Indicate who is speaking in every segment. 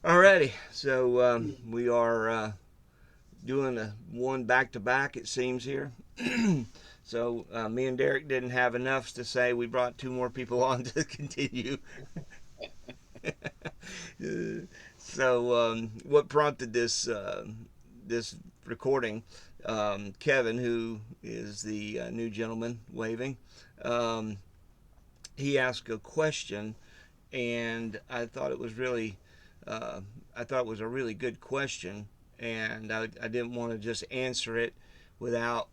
Speaker 1: Alrighty, so we are doing a one back to back. It seems here. So me and Derek didn't have enough to say. We brought two more people on to continue. So what prompted this recording? Kevin, who is the new gentleman waving, um, he asked a question, and uh, I thought it was a really good question, and I didn't want to just answer it without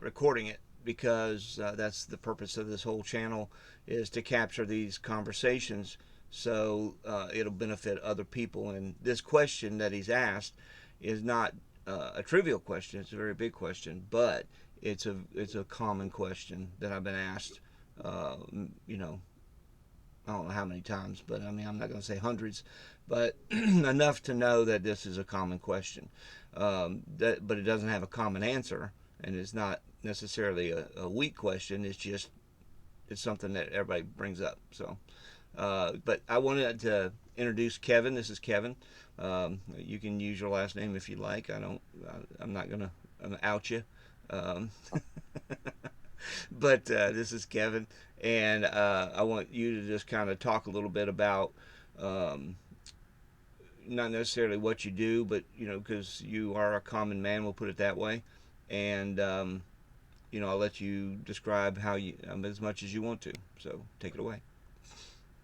Speaker 1: recording it because that's the purpose of this whole channel is to capture these conversations so it'll benefit other people. And this question that he's asked is not a trivial question; it's a very big question, but it's a common question that I've been asked. Uh, you know, I don't know how many times, but I mean, I'm not going to say hundreds, but enough to know that this is a common question. But it doesn't have a common answer, and it's not necessarily a weak question. It's something that everybody brings up. So, but I wanted to introduce Kevin. This is Kevin. You can use your last name if you like. I'm not going to out you. Um, but this is Kevin, and I want you to just kind of talk a little bit about um, not necessarily what you do, but because you are a common man, we'll put it that way, and I'll let you describe how you as much as you want to. So take it away.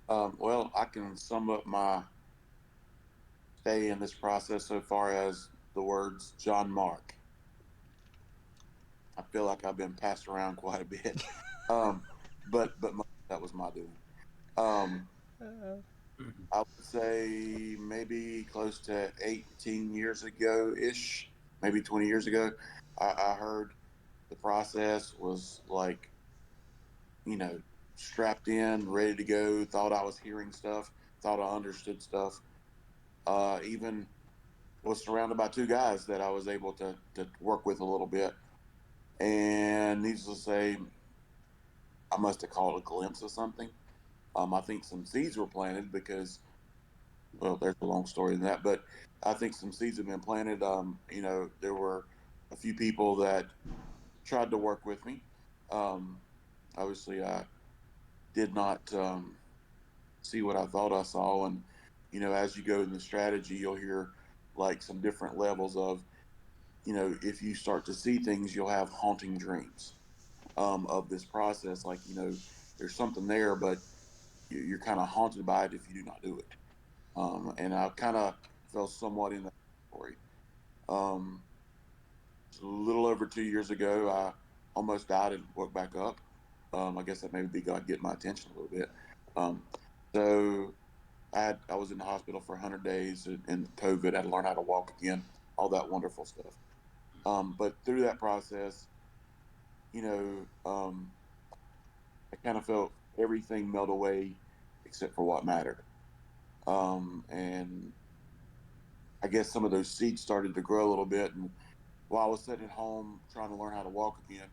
Speaker 2: Well, I can sum up my stay in this process so far as the words John Mark. I feel like I've been passed around quite a bit, um, but that was my doing. Um, I would say maybe close to 18 years ago ish, maybe 20 years ago. I heard the process was like you know strapped in, ready to go. Thought I was hearing stuff, thought I understood stuff. Even was surrounded by two guys that I was able to work with a little bit. And needless to say, I must have caught a glimpse of something. I think some seeds were planted because, well, there's a long story in that, but I think some seeds have been planted. There were a few people that tried to work with me. Um, Obviously, I did not see what I thought I saw. And, as you go in the strategy, you'll hear like some different levels of if you start to see things, you'll have haunting dreams of this process. Like, there's something there, but you're kind of haunted by it if you do not do it. And I kind of fell somewhat in that story. Um, a little over 2 years ago, I almost died and woke back up. I guess that maybe be God getting my attention a little bit. Um, so I was in the hospital for 100 days and COVID. I had to learn how to walk again, all that wonderful stuff. But through that process, you know, um, I kind of felt everything melt away except for what mattered. And I guess some of those seeds started to grow a little bit. And while I was sitting at home trying to learn how to walk again,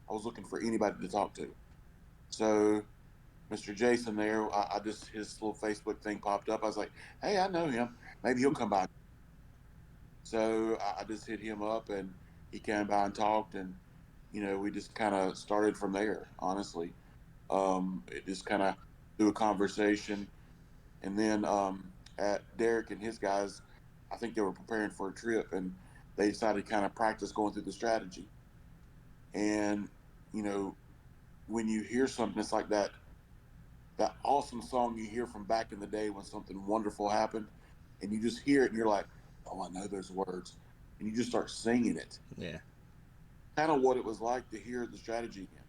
Speaker 2: I was looking for anybody to talk to. So Mr. Jason there, I just his little Facebook thing popped up. I was like, hey, I know him. Maybe he'll come by. So I just hit him up and he came by and talked. And, we just kind of started from there, honestly. It just kind of through a conversation. And then at Derek and his guys, I think they were preparing for a trip and they decided to kind of practice going through the strategy. And, you know, when you hear something, it's like that awesome song you hear from back in the day when something wonderful happened and you just hear it and you're like, oh, I know those words. And you just start singing it.
Speaker 1: Yeah.
Speaker 2: Kind of what it was like to hear the strategy again.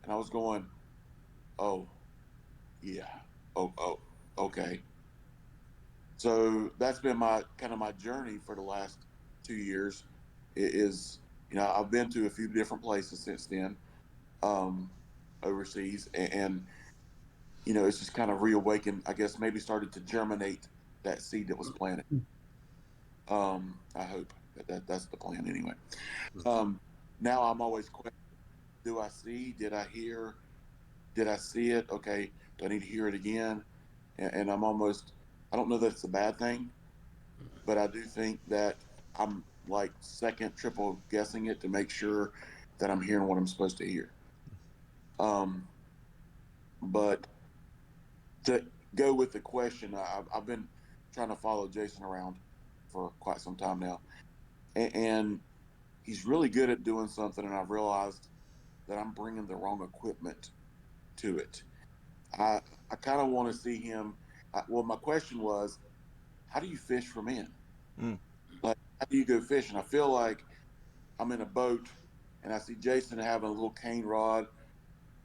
Speaker 2: And I was going, oh, yeah. Oh, okay. So that's been my kind of my journey for the last 2 years. It is I've been to a few different places since then, um, overseas, and it's just kind of reawakened. I guess maybe started to germinate that seed that was planted. I hope that's the plan anyway. Um, Now I'm always questioning: do I see? Did I hear? Did I see it? Okay, do I need to hear it again? And I'm almost I don't know that it's a bad thing, but I do think that I'm like second, triple guessing it to make sure that I'm hearing what I'm supposed to hear. Um, but to go with the question, I've been trying to follow Jason around for quite some time now, and he's really good at doing something. And I've realized that I'm bringing the wrong equipment to it. I I kind of want to see him. Well, my question was, how do you fish for men?
Speaker 1: Mm.
Speaker 2: Like, how do you go fishing? I feel like I'm in a boat and I see Jason having a little cane rod,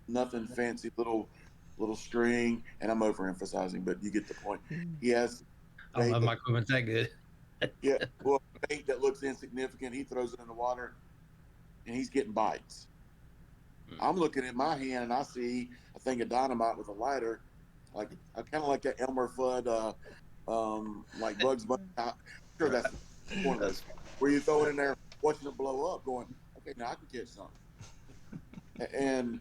Speaker 2: nothing fancy, little string, and I'm overemphasizing, but you get the point. He has
Speaker 3: I don't know
Speaker 2: bait
Speaker 3: if
Speaker 2: that
Speaker 3: my equipment's that good.
Speaker 2: yeah, well, bait that looks insignificant. He throws it in the water and he's getting bites. I'm looking at my hand and I see a thing of dynamite with a lighter, like I kind of like that Elmer Fudd, like Bugs Bunny. I'm sure that's one of those where you throw it in there, watching it blow up, going, okay, now I can catch something. And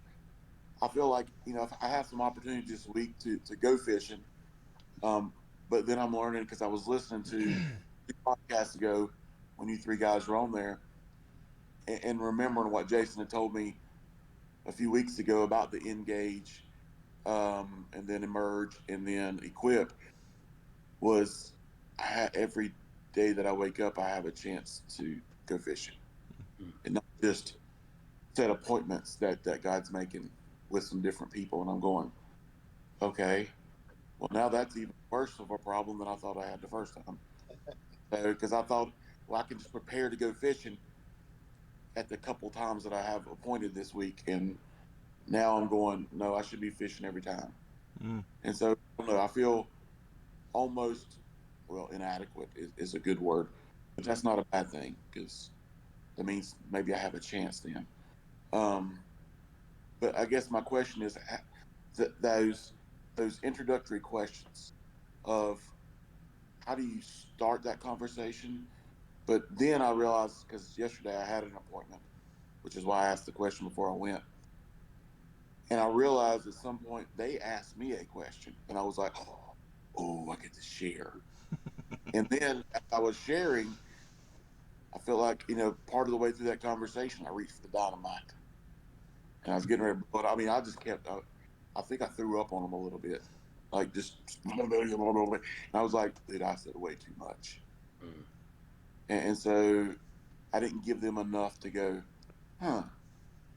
Speaker 2: I feel like if I have some opportunity this week to go fishing, um, but then I'm learning because I was listening to 2 podcasts ago when you three guys were on there, and remembering what Jason had told me a few weeks ago about the Engage, and then Emerge, and then Equip was every day that I wake up, I have a chance to go fishing, and not just set appointments that God's making with some different people, and I'm going, okay, well now that's even worse of a problem than I thought I had the first time. So because I thought, well, I can just prepare to go fishing at the couple times that I have appointed this week, and now I'm going, no, I should be fishing every time.
Speaker 1: Mm.
Speaker 2: And so I don't know, I feel almost, well, inadequate is a good word, but that's not a bad thing because that means maybe I have a chance then. Um, but I guess my question is those introductory questions of how do you start that conversation? But then I realized, because yesterday I had an appointment, which is why I asked the question before I went. And I realized at some point they asked me a question, and I was like, oh, I get to share. And then as I was sharing, I felt like, part of the way through that conversation, I reached for the dynamite. And I was getting ready, but I mean, I just kept, I think I threw up on them a little bit. Like just, and I was like, dude, I said way too much. And so I didn't give them enough to go, huh,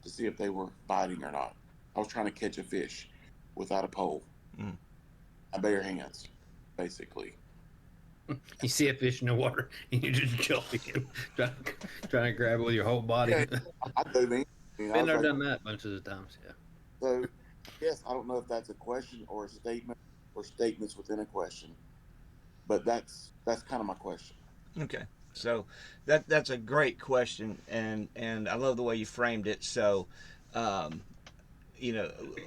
Speaker 2: to see if they were biting or not. I was trying to catch a fish without a pole,
Speaker 1: Mm.
Speaker 2: my bare hands, basically.
Speaker 3: You see a fish in the water and you just jumping him, trying to grab it with your whole body.
Speaker 2: Yeah, I do mean. I
Speaker 3: Been
Speaker 2: was
Speaker 3: there,
Speaker 2: like,
Speaker 3: done that bunches of times. Yeah.
Speaker 2: so yes, I don't know if that's a question or a statement or statements within a question, but that's kind of my question.
Speaker 1: Okay. So that's a great question, and I love the way you framed it. So, um,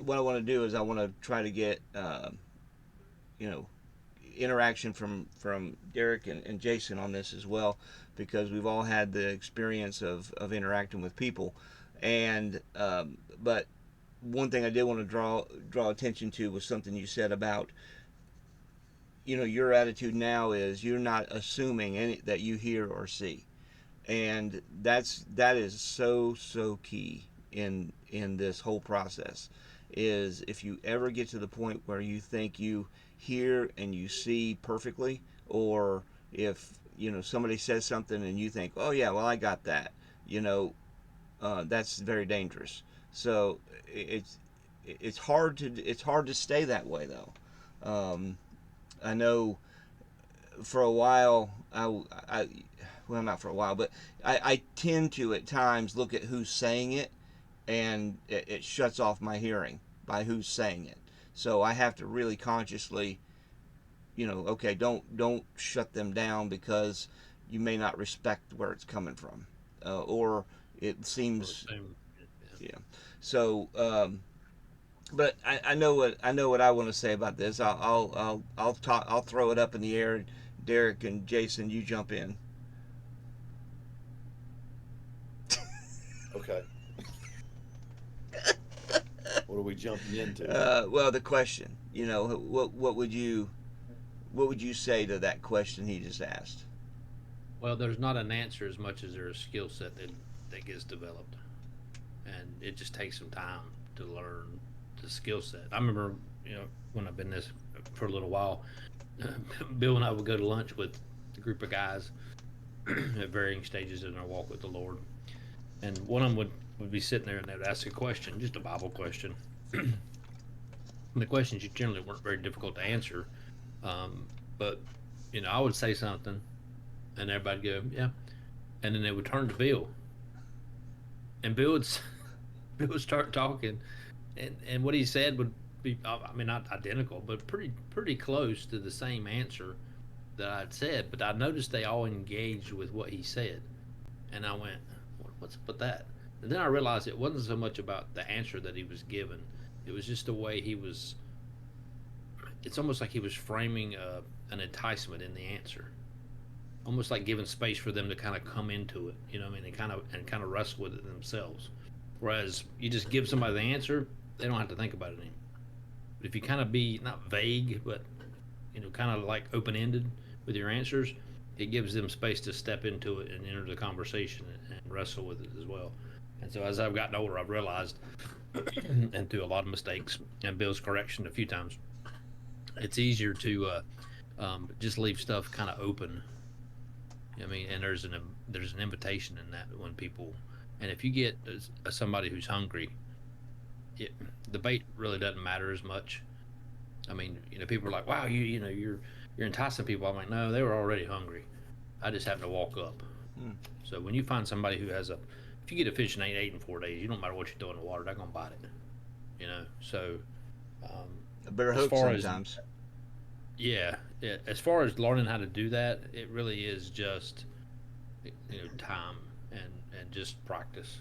Speaker 1: what I want to do is I want to try to get you know interaction from Derek and Jason on this as well, because we've all had the experience of interacting with people, and but one thing I did want to draw attention to was something you said about your attitude now is you're not assuming any that you hear or see, and that is so key in this whole process. Is if you ever get to the point where you think you hear and you see perfectly, or if somebody says something and you think, oh yeah, well I got that, that's very dangerous. So it's it's hard to stay that way though. I know for a while, well, not for a while, but I tend to at times look at who's saying it, and it shuts off my hearing by who's saying it. So I have to really consciously, okay, don't shut them down because you may not respect where it's coming from, or it seems, yeah. So, but I know what I want to say about this. I'll talk. I'll throw it up in the air. Derek and Jason, you jump in.
Speaker 4: Okay. What are we jumping into?
Speaker 1: Well, the question. What what would you say to that question he just asked?
Speaker 3: Well, there's not an answer as much as there's a skill set that gets developed, and it just takes some time to learn the skill set. I remember, when I've been this for a little while, Bill and I would go to lunch with a group of guys at varying stages in their walk with the Lord, and one of them would be sitting there and they'd ask a question, just a Bible question. And the questions generally weren't very difficult to answer, but I would say something, and everybody'd go, "Yeah," and then they would turn to Bill, and Bill would start talking, and what he said would be, I mean, not identical, but pretty close to the same answer that I'd said. But I noticed they all engaged with what he said, and I went, "What's up with that?" And then I realized it wasn't so much about the answer that he was given; it was just the way he was. It's almost like he was framing an enticement in the answer, almost like giving space for them to kind of come into it. You know what I mean? And kind of wrestle with it themselves. Whereas you just give somebody the answer, they don't have to think about it anymore. But if you kind of be not vague, but kind of like open-ended with your answers, it gives them space to step into it and enter the conversation and wrestle with it as well. And so as I've gotten older, I've realized, and through a lot of mistakes and Bill's correction a few times, it's easier to just leave stuff kind of open. I mean, and there's an invitation in that when people, and if you get somebody who's hungry, the bait really doesn't matter as much. I mean, people are like, "Wow, you're enticing people." I'm like, "No, they were already hungry. I just happened to walk up." So when you find somebody who has if you get a fish and ain't ate in 4 days, you don't matter what you throw in the water, they're gonna bite it. So
Speaker 1: A better hook sometimes.
Speaker 3: Yeah. As far as learning how to do that, it really is just time and just practice.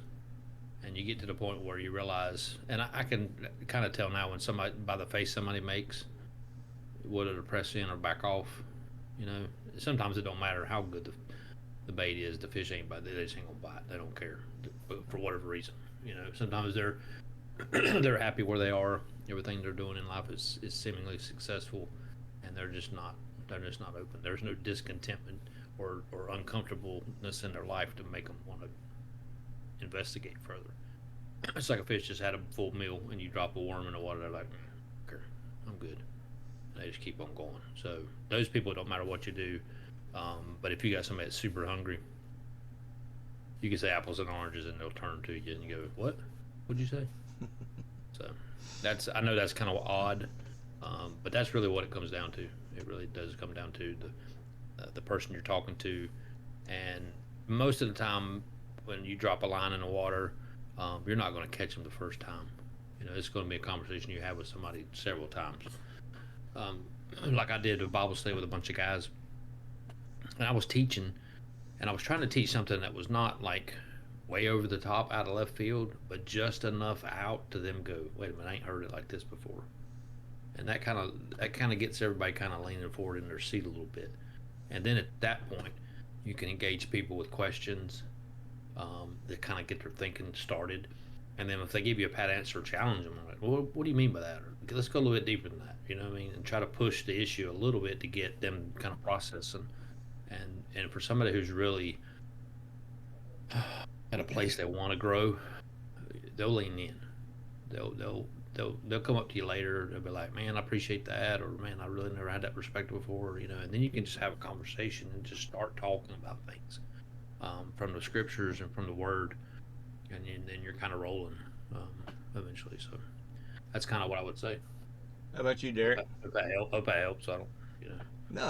Speaker 3: And you get to the point where you realize, and I can kind of tell now when somebody, by the face somebody makes, whether to press in or back off. Sometimes it don't matter how good the bait is. The fish ain't bite. They just ain't gonna bite. They don't care for whatever reason. Sometimes they're they're happy where they are. Everything they're doing in life is seemingly successful, and they're just not open. There's no discontentment or uncomfortableness in their life to make them want to investigate further. It's like a fish just had a full meal and you drop a worm in the water, they're like, "Okay, I'm good." And they just keep on going. So those people, don't matter what you do. But if you got somebody that's super hungry, you can say apples and oranges and they'll turn to you and you go, "What? What'd you say?" So I know that's kind of odd, but that's really what it comes down to. It really does come down to the person you're talking to, and most of the time when you drop a line in the water, you're not going to catch them the first time. It's going to be a conversation you have with somebody several times. Like I did a Bible study with a bunch of guys, and I was teaching, and I was trying to teach something that was not like way over the top out of left field, but just enough out to them go, "Wait a minute, I ain't heard it like this before." And that kind of gets everybody kind of leaning forward in their seat a little bit. And then at that point, you can engage people with questions that kind of get their thinking started. And then if they give you a pat answer, challenge them. Like, "Well, what do you mean by that?" Or, "Let's go a little bit deeper than that." You know what I mean? And try to push the issue a little bit to get them kind of processing. And for somebody who's really at a place they want to grow, they'll lean in. They'll come up to you later. They'll be like, "Man, I appreciate that," or, "Man, I really never had that perspective before." And then you can just have a conversation and just start talking about things from the scriptures and from the Word, and then you're kind of rolling eventually. So that's kind of what I would say.
Speaker 1: How about you, Derek?
Speaker 3: Hope that helps. I don't.
Speaker 1: No,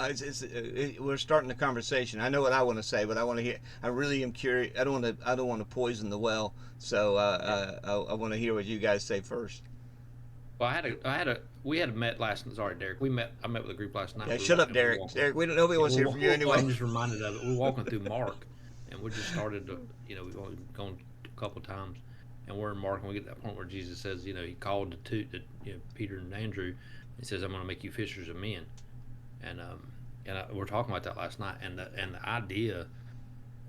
Speaker 1: we're starting the conversation. I know what I want to say, but I want to hear. I really am curious. I don't want to poison the well. So I want to hear what you guys say first.
Speaker 3: Well, we had met last. Sorry, Derek. I met with a group last night.
Speaker 1: Yeah, shut up, Derek. Derek, nobody wants to hear from you anyway.
Speaker 3: I'm just reminded of it. We're walking through Mark, and we just started to, we've only gone a couple times, and we're in Mark, and we get to that point where Jesus says, he called Peter and Andrew. He says, "I'm going to make you fishers of men," and we're talking about that last night, and the idea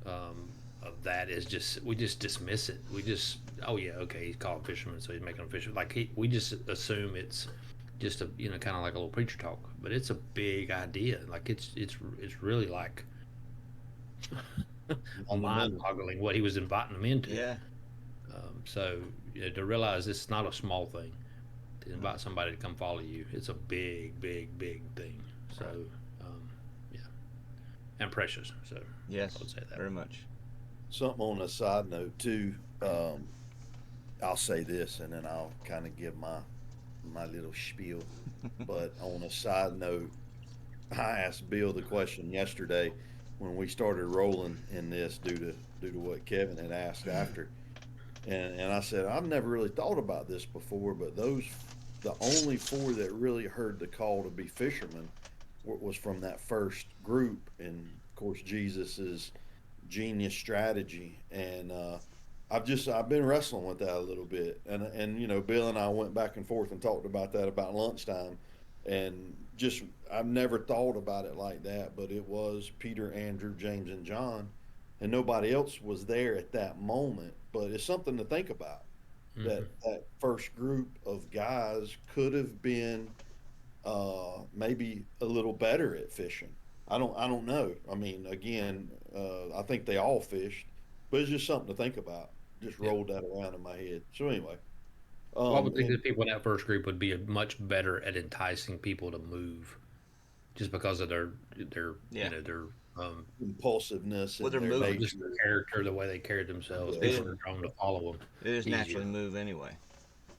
Speaker 3: of that is just, we just dismiss it. We just, "Oh yeah, okay, he's calling fishermen, so he's making them fishermen." Like we just assume it's just a kind of like a little preacher talk, but it's a big idea. Like it's really like
Speaker 4: Fundamental.
Speaker 3: mind-boggling what he was inviting them into.
Speaker 1: Yeah.
Speaker 3: So to realize it's not a small thing to
Speaker 1: No.
Speaker 3: invite somebody to come follow you, it's a big, big, big thing. So yeah, and precious. So
Speaker 1: Yes.
Speaker 3: I would say that.
Speaker 1: Very much.
Speaker 4: Something on a side note too. I'll say this, and then I'll kind of give my little spiel. But on a side note, I asked Bill the question yesterday when we started rolling in this due to what Kevin had asked after, and I said I've never really thought about this before, but the only four that really heard the call to be fishermen was from that first group, and of course Jesus's genius strategy, and I've been wrestling with that a little bit, and Bill and I went back and forth and talked about that about lunchtime, and just I've never thought about it like that, but it was Peter, Andrew, James, and John, and nobody else was there at that moment, but it's something to think about.
Speaker 3: Hmm.
Speaker 4: That first group of guys could have been maybe a little better at fishing. I don't know. I mean, again, I think they all fished, but it's just something to think about. Just
Speaker 3: Yeah.
Speaker 4: rolled that around in my head. So anyway,
Speaker 3: Well, I would think
Speaker 4: and
Speaker 3: that people in that first group would be much better at enticing people to move, just because of their
Speaker 1: Yeah.
Speaker 3: their um,
Speaker 4: impulsiveness
Speaker 1: Well,
Speaker 4: and
Speaker 1: they're
Speaker 4: their
Speaker 1: moving.
Speaker 3: just their
Speaker 4: nature.
Speaker 3: character, the way they carried themselves.
Speaker 4: Yeah,
Speaker 1: They
Speaker 3: People
Speaker 1: just,
Speaker 3: are drawn to follow them
Speaker 1: they just naturally
Speaker 3: easier.
Speaker 1: move anyway.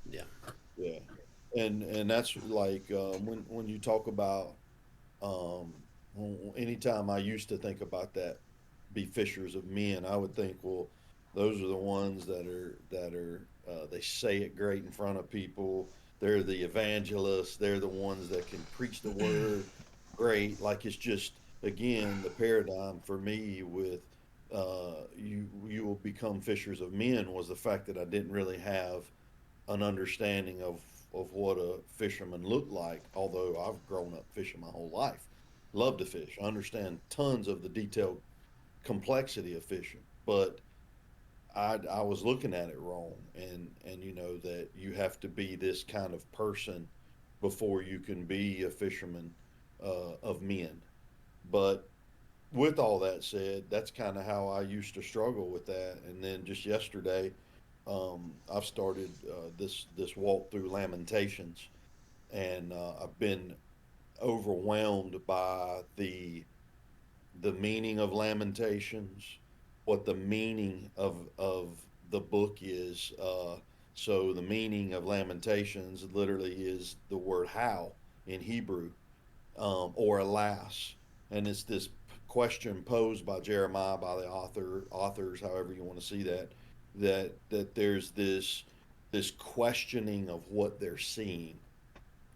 Speaker 3: Yeah.
Speaker 4: yeah, and that's like when you talk about um, anytime I used to think about that, be fishers of men, I would think, well, those are the ones that are they say it great in front of people. They're the evangelists. They're the ones that can preach the word great. Like it's just again the paradigm for me with you will become fishers of men was the fact that I didn't really have an understanding of what a fisherman looked like. Although I've grown up fishing my whole life, love to fish. I understand tons of the detailed complexity of fishing, but I was looking at it wrong, and that you have to be this kind of person before you can be a fisherman of men. But with all that said, that's kind of how I used to struggle with that. And then just yesterday, I've started this walk through Lamentations, and I've been overwhelmed by the meaning of Lamentations, what the meaning of the book is. So the meaning of Lamentations literally is the word "how" in Hebrew, or "alas," and it's this question posed by Jeremiah, by the authors, however you want to see that, that there's this questioning of what they're seeing.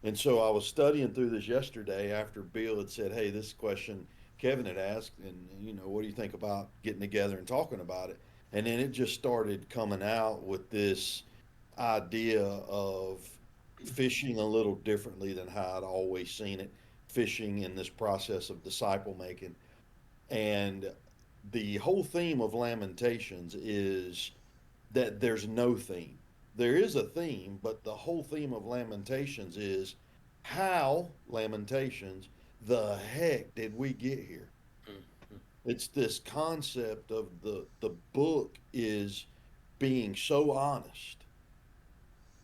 Speaker 4: And so I was studying through this yesterday after Bill had said, "Hey, this question Kevin had asked, and what do you think about getting together and talking about it?" And then it just started coming out with this idea of fishing a little differently than how I'd always seen it, fishing in this process of disciple making. And the whole theme of Lamentations is that there's no theme. There is a theme, but the whole theme of Lamentations is how, Lamentations, the heck did we get here? It's this concept of the book is being so honest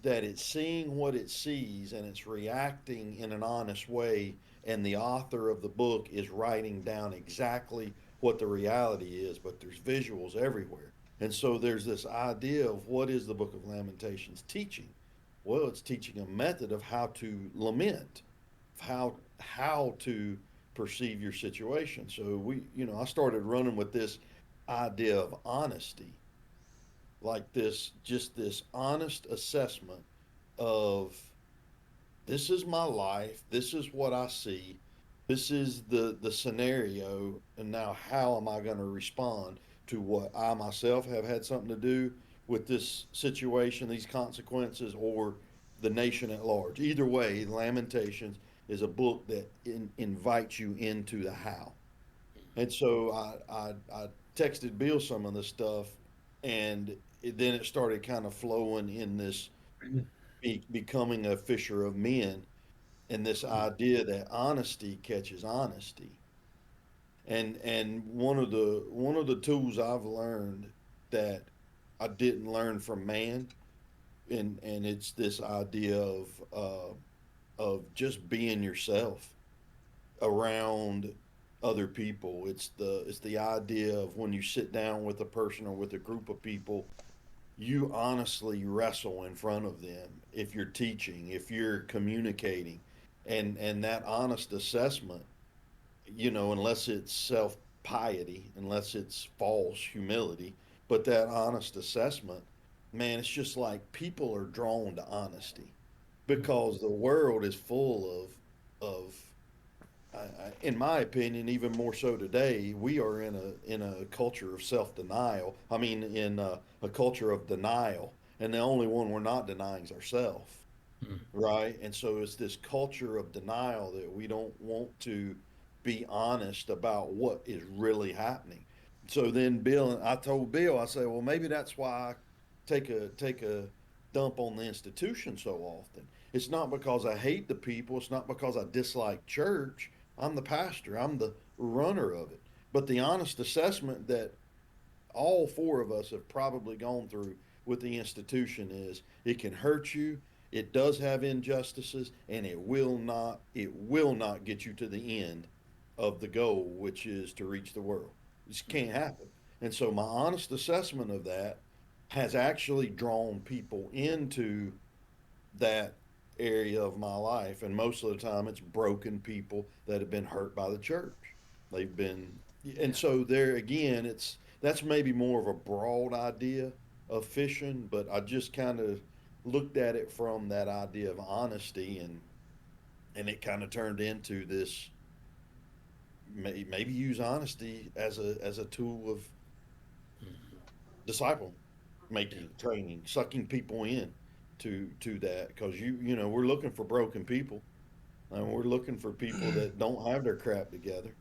Speaker 4: that it's seeing what it sees and it's reacting in an honest way, and the author of the book is writing down exactly what the reality is, but there's visuals everywhere. And so there's this idea of what is the book of Lamentations teaching? Well, it's teaching a method of how to lament, how to perceive your situation. So I started running with this idea of honesty, like this, just this honest assessment of this is my life, this is what I see, this is the scenario, and now how am I going to respond to what I myself have had something to do with this situation, these consequences, or the nation at large. Either way, Lamentations is a book that invites you into the how. And so I texted Bill some of this stuff, and then it started kind of flowing in this becoming a fisher of men. and this idea that honesty catches honesty. And one of the tools I've learned that I didn't learn from man, and it's this idea of just being yourself around other people. It's the idea of when you sit down with a person or with a group of people, you honestly wrestle in front of them if you're teaching, if you're communicating, and that honest assessment, unless it's self piety, unless it's false humility, but that honest assessment, man, it's just like people are drawn to honesty because the world is full of in my opinion, even more so today, we are in a culture of self denial. I mean, in a culture of denial, and the only one we're not denying is ourselves,
Speaker 3: Mm.
Speaker 4: right? And so it's this culture of denial that we don't want to be honest about what is really happening. So then Bill, I told Bill, I said, well, maybe that's why I take a dump on the institution so often. It's not because I hate the people. It's not because I dislike church. I'm the pastor. I'm the runner of it. But the honest assessment that all four of us have probably gone through with the institution is it can hurt you, it does have injustices, and it will not get you to the end of the goal, which is to reach the world. It just can't happen. And so my honest assessment of that has actually drawn people into that area of my life, and most of the time it's broken people that have been hurt by the church. They've been, and
Speaker 3: Yeah.
Speaker 4: so there again, that's maybe more of a broad idea of fishing, but I just kind of looked at it from that idea of honesty, and it kind of turned into this, maybe use honesty as a tool of disciple
Speaker 3: Yeah.
Speaker 4: making, training, sucking people in to that, because we're looking for broken people, and we're looking for people that don't have their crap together.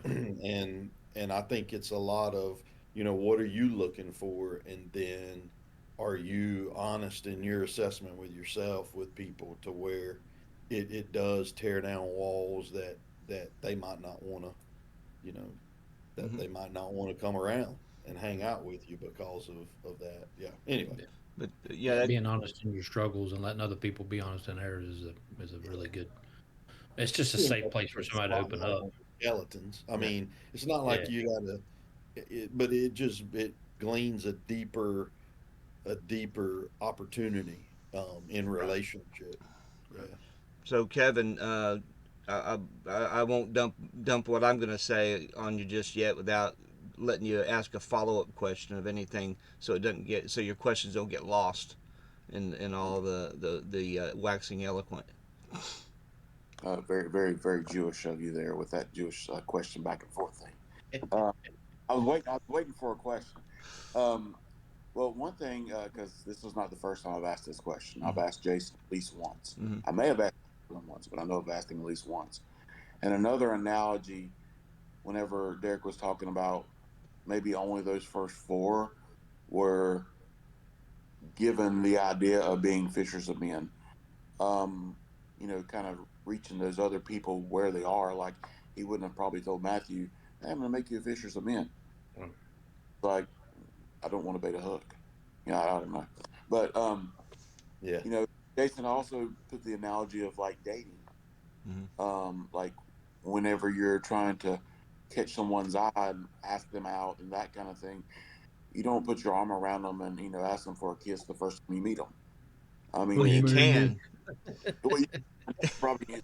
Speaker 3: Yeah.
Speaker 4: And I think it's a lot of, what are you looking for, and then are you honest in your assessment with yourself, with people, to where it does tear down walls that they might not want to, you know that
Speaker 1: Hmm.
Speaker 4: they might not want to come around and hang out with you because of that. Yeah. Anyway.
Speaker 3: Yeah.
Speaker 1: But yeah,
Speaker 3: Yeah,
Speaker 1: that,
Speaker 3: being honest in your struggles and letting other people be honest in theirs is a really good. It's just a
Speaker 4: You
Speaker 3: safe
Speaker 4: know,
Speaker 3: place for somebody to open
Speaker 4: spotlight
Speaker 3: up.
Speaker 4: on the skeletons. I
Speaker 1: yeah.
Speaker 4: mean, it's not
Speaker 3: Yeah.
Speaker 4: like you gotta, but it gleans a deeper opportunity in
Speaker 3: Right.
Speaker 4: relationship. Yeah.
Speaker 3: Right.
Speaker 1: So Kevin, I won't dump what I'm going to say on you just yet without letting you ask a follow up question of anything, so it doesn't get so your questions don't get lost in all the waxing eloquent.
Speaker 2: Very, very, very Jewish of you there with that Jewish question back and forth thing. Uh, I was waiting for a question. Um, well, one thing, because this is not the first time I've asked this question. I've
Speaker 1: Mm-hmm.
Speaker 2: asked Jason at least once.
Speaker 1: Mm-hmm.
Speaker 2: I may have asked him once, but I know I've asked him at least once. And another analogy, whenever Derek was talking about maybe only those first four were given the idea of being fishers of men, um, kind of reaching those other people where they are. Like he wouldn't have probably told Matthew, hey, I'm going to make you a fishers of men.
Speaker 3: Mm.
Speaker 2: Like, I don't want to bait a hook. I don't know. But,
Speaker 4: Yeah.
Speaker 2: you know, Jason also put the analogy of like dating.
Speaker 1: Mm-hmm.
Speaker 2: Like whenever you're trying to catch someone's eye and ask them out and that kind of thing, you don't put your arm around them and, ask them for a kiss the first time you meet them. I mean,
Speaker 1: Well, you
Speaker 2: it's
Speaker 1: can.
Speaker 2: well, you probably in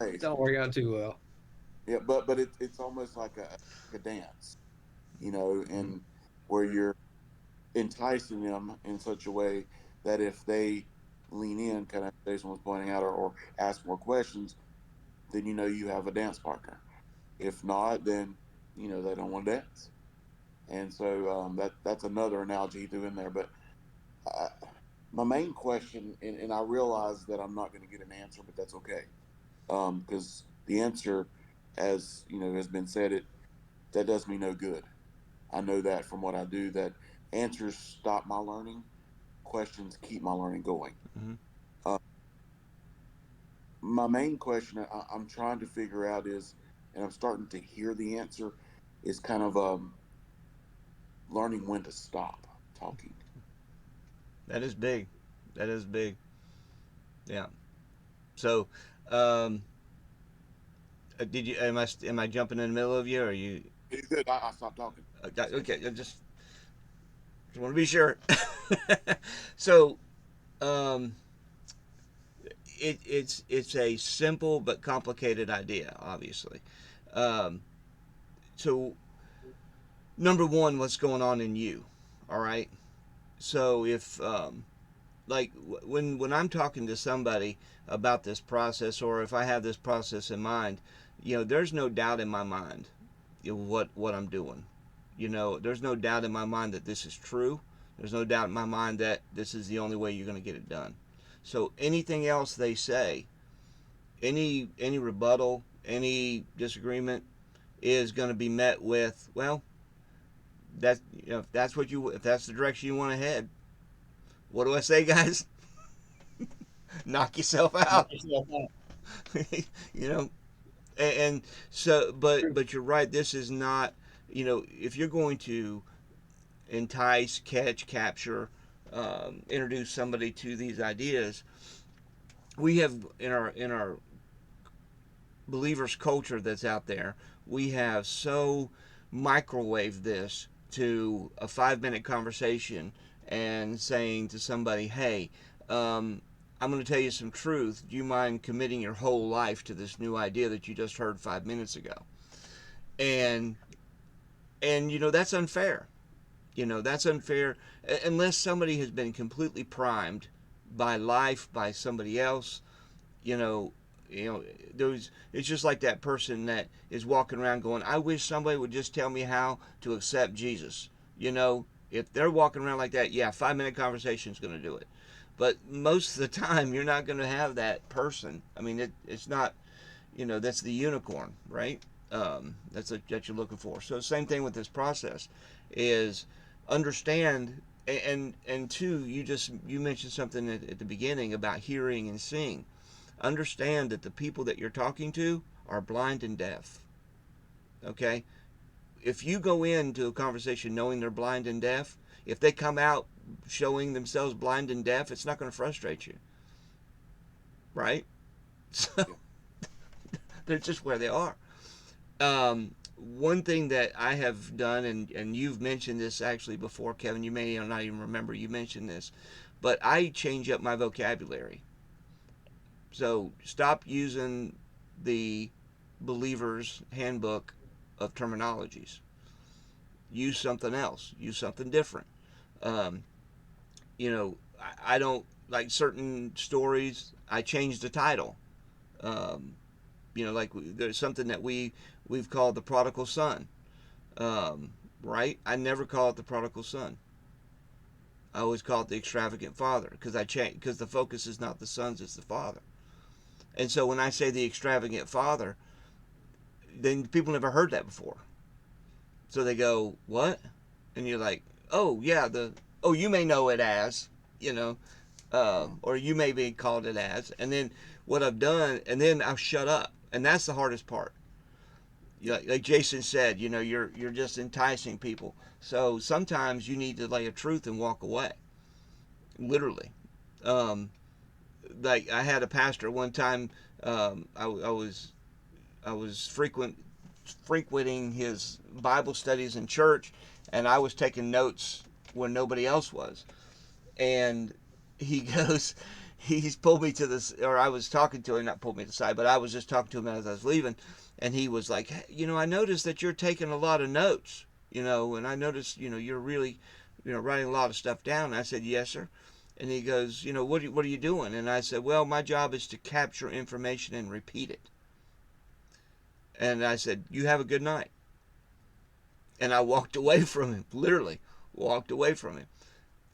Speaker 2: your face.
Speaker 3: Don't work out too well.
Speaker 2: Yeah, but it's almost like a dance,
Speaker 1: Mm-hmm.
Speaker 2: and where you're enticing them in such a way that if they lean in, kind of Jason was pointing out, or ask more questions, then you have a dance partner. If not, then they don't want to dance. And so that's another analogy he threw in there. But I, my main question, and I realize that I'm not going to get an answer, but that's okay, because the answer, as has been said, that does me no good. I know that from what I do, that answers stop my learning, questions keep my learning going.
Speaker 1: Mm-hmm.
Speaker 2: Uh, my main question I'm trying to figure out is, and I'm starting to hear the answer, is kind of learning when to stop talking.
Speaker 1: That is big. That is big. Yeah. So, um, did you? Am I jumping in the middle of you, or are you?
Speaker 2: It's good. I stopped talking.
Speaker 1: Okay. I just want to be sure. So, um, it's a simple but complicated idea, obviously. Um, so, number one, what's going on in you? All right. So if like when I'm talking to somebody about this process, or if I have this process in mind, there's no doubt in my mind, what I'm doing. There's no doubt in my mind that this is true. There's no doubt in my mind that this is the only way you're going to get it done. So anything else they say, any rebuttal, any disagreement, is going to be met with, well, that's if that's the direction you want to head, what do I say, guys? Knock yourself out. you know and so, but you're right, this is not, if you're going to entice, catch, capture, introduce somebody to these ideas, we have in our believers culture that's out there, we have so microwaved this to a 5-minute conversation and saying to somebody, hey, I'm going to tell you some truth. Do you mind committing your whole life to this new idea that you just heard 5 minutes ago? And that's unfair. That's unfair unless somebody has been completely primed by life, by somebody else. You know, there's it's just like that person that is walking around going, I wish somebody would just tell me how to accept Jesus. If they're walking around like that, yeah, 5-minute conversation is going to do it. But most of the time, you're not going to have that person. I mean, it's not, that's the unicorn, right? That you're looking for. So same thing with this process is understand, and two, you mentioned something at the beginning about hearing and seeing. Understand that the people that you're talking to are blind and deaf. Okay? If you go into a conversation knowing they're blind and deaf, if they come out showing themselves blind and deaf, it's not going to frustrate you. Right? So they're just where they are. One thing that I have done, and you've mentioned this actually before, Kevin, you may not even remember you mentioned this, but I change up my vocabulary. So stop using the believer's handbook of terminologies. Use something else. Use something different. Um, I don't like certain stories. I change the title. Um, like there's something that we've called the prodigal son. Right? I never call it the prodigal son. I always call it the extravagant father because the focus is not the sons, it's the father. And so when I say the extravagant father, then people never heard that before. So they go, what? And you're like, oh, yeah, you may know it as, or you may be called it as. And then what I've done, and then I'll shut up. And that's the hardest part. Like Jason said, you're just enticing people. So sometimes you need to lay a truth and walk away. Literally. Like I had a pastor one time, I was frequenting his Bible studies in church, and I was taking notes when nobody else was. And he goes, he's pulled me to this, or I was talking to him, not pulled me to the side, but I was just talking to him as I was leaving, and he was like, hey, I noticed that you're taking a lot of notes, and I noticed, you're really, writing a lot of stuff down. And I said, yes, sir. And he goes, what are you doing? And I said, well, my job is to capture information and repeat it. And I said, you have a good night. And I walked away from him, literally walked away from him.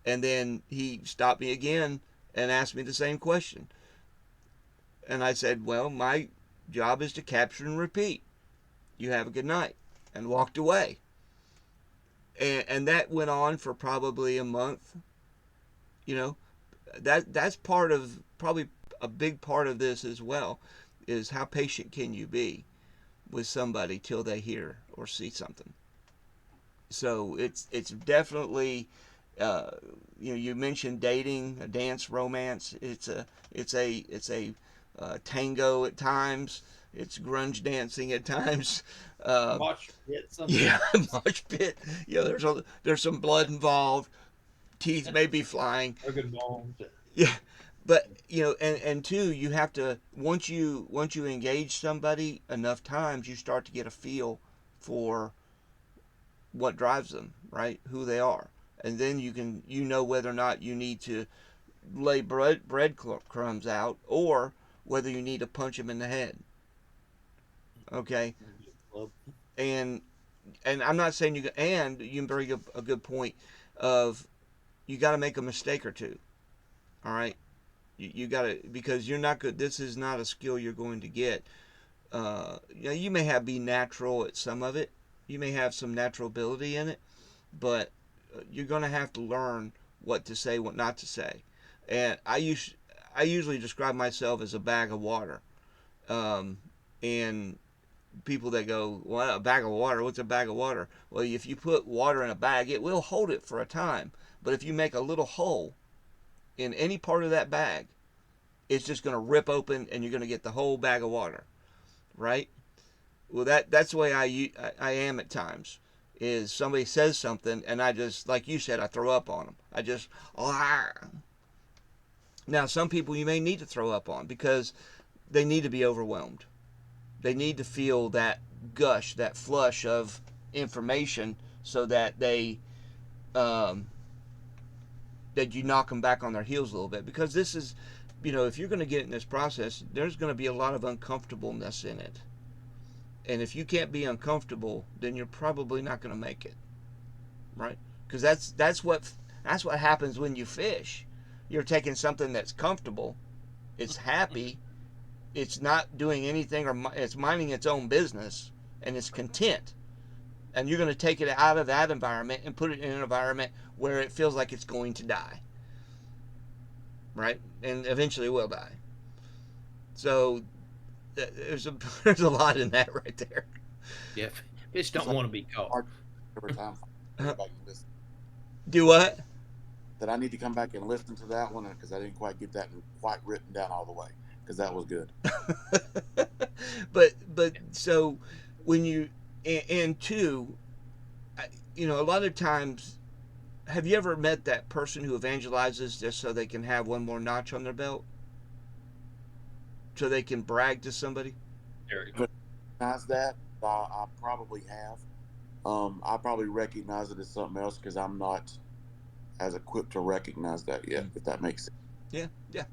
Speaker 1: And then he stopped me again and asked me the same question. And I said, well, my job is to capture and repeat. You have a good night. And walked away. And that went on for probably a month. That's part of probably a big part of this as well, is how patient can you be with somebody till they hear or see something. So it's definitely, uh, you mentioned dating, a dance, romance. It's a tango at times. It's grunge dancing at times. Um,
Speaker 3: Watch it
Speaker 1: yeah,
Speaker 3: sometimes.
Speaker 1: mosh pit. There's some blood involved. Teeth may be flying.
Speaker 3: Broken bones.
Speaker 1: Yeah, but and two, you have to, once you engage somebody enough times, you start to get a feel for what drives them, right? Who they are, and then you know whether or not you need to lay breadcrumbs out, or whether you need to punch them in the head. Okay, and I'm not saying and you bring up a good point of, you got to make a mistake or two. All right, you got to, because you're not good. This is not a skill you're going to get. You may be natural at some of it. You may have some natural ability in it, but you're going to have to learn what to say, what not to say. And I usually describe myself as a bag of water. And people that go, well, a bag of water, what's a bag of water? Well, if you put water in a bag, it will hold it for a time. But if you make a little hole in any part of that bag, it's just going to rip open and you're going to get the whole bag of water, right? Well, that's the way I am at times. Is somebody says something and I just, like you said, I throw up on them. I just, ah. Now, some people you may need to throw up on because they need to be overwhelmed. They need to feel that gush, that flush of information, so that um, that you knock them back on their heels a little bit. Because this is, if you're going to get in this process, there's going to be a lot of uncomfortableness in it. And if you can't be uncomfortable, then you're probably not going to make it, right? Because that's what happens when you fish. You're taking something that's comfortable, it's happy, it's not doing anything, or it's minding its own business, and it's content. And you're going to take it out of that environment and put it in an environment where it feels like it's going to die, right? And eventually it will die. So there's a lot in that right there.
Speaker 3: Yeah, fish don't want to be caught.
Speaker 2: Every time I go back and listen.
Speaker 1: Do what?
Speaker 2: That I need to come back and listen to that one because I didn't quite get that quite written down all the way, because that was good.
Speaker 1: but so when you, and two, a lot of times, have you ever met that person who evangelizes just so they can have one more notch on their belt, so they can brag to somebody?
Speaker 2: Recognize that, I probably have. I probably recognize it as something else because I'm not as equipped to recognize that yet, if that makes sense.
Speaker 1: Yeah.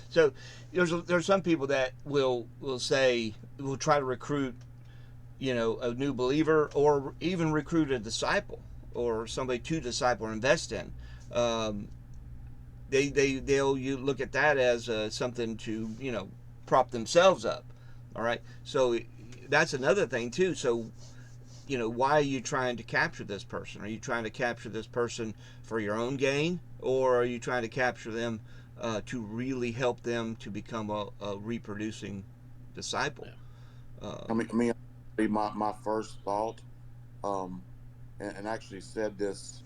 Speaker 1: So there's some people that will say, will try to recruit, a new believer, or even recruit a disciple or somebody to disciple or invest in. They'll you look at that as something to prop themselves up. All right. So that's another thing too. So why are you trying to capture this person? Are you trying to capture this person for your own gain, or are you trying to capture them to really help them to become a reproducing disciple?
Speaker 2: I mean, my first thought, and actually said this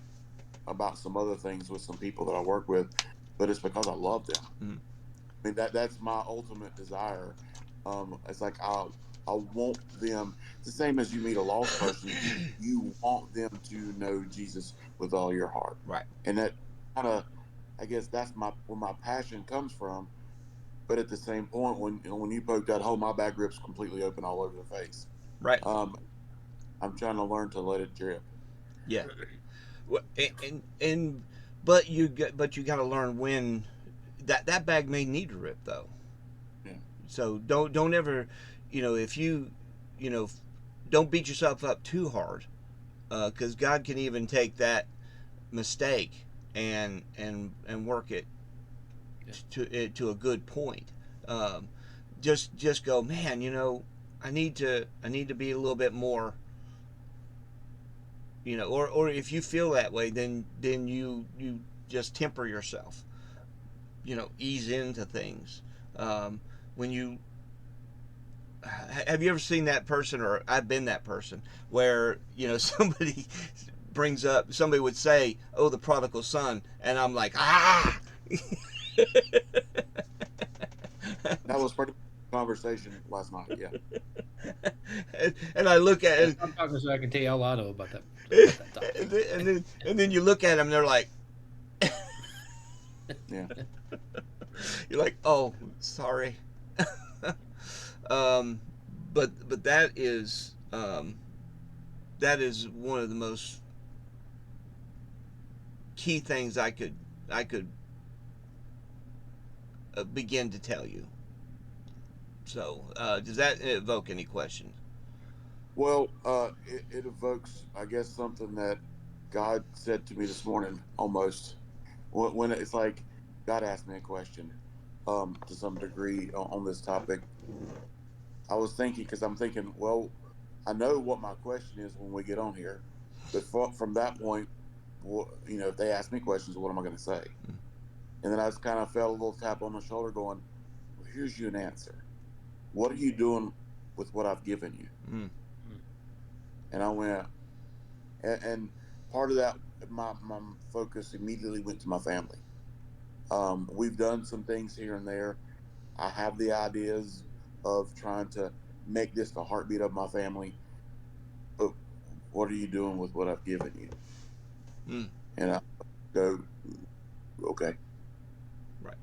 Speaker 2: about some other things with some people that I work with, but it's because I love them.
Speaker 1: Mm.
Speaker 2: I mean, that's my ultimate desire. It's like I want them, it's the same as you meet a lost person. You want them to know Jesus with all your heart,
Speaker 1: Right.
Speaker 2: and that kind of, I guess that's where my passion comes from. But at the same point, when you poke that hole, my back rip's completely open all over the face.
Speaker 1: Right.
Speaker 2: I'm trying to learn to let it drip.
Speaker 1: Yeah. Well, but you got to learn when that bag may need to rip, though.
Speaker 2: Yeah.
Speaker 1: So don't ever, if you, don't beat yourself up too hard, because God can even take that mistake and work it to a good point. Just go, man. I need to be a little bit more. Or if you feel that way, then you just temper yourself. ease into things. When you have you ever seen that person, or I've been that person, where somebody somebody would say, "Oh, the prodigal son," and I'm like, ah.
Speaker 2: That was pretty conversation last night. Yeah.
Speaker 1: and I look at
Speaker 3: Yeah,
Speaker 1: it,
Speaker 3: I'm talking so I can tell you all I know about that topic.
Speaker 1: and then you look at them, and they're like,
Speaker 2: Yeah.
Speaker 1: you're like, "Oh, sorry." um, but that is one of the most key things I could begin to tell you. So, does that evoke any questions?
Speaker 2: Well, it evokes, I guess, something that God said to me this morning, almost when it's like God asked me a question, to some degree on this topic. I was thinking, because I'm thinking, well, I know what my question is when we get on here, but from that point, if they ask me questions, what am I going to say? And then I just kind of felt a little tap on the shoulder, going, "Well, here's you an answer. What are you doing with what I've given you?"
Speaker 1: Mm.
Speaker 2: And I went, and part of that, my focus immediately went to my family. We've done some things here and there. I have the ideas of trying to make this the heartbeat of my family, but what are you doing with what I've given you?
Speaker 1: Mm.
Speaker 2: And I go, okay.
Speaker 1: Right.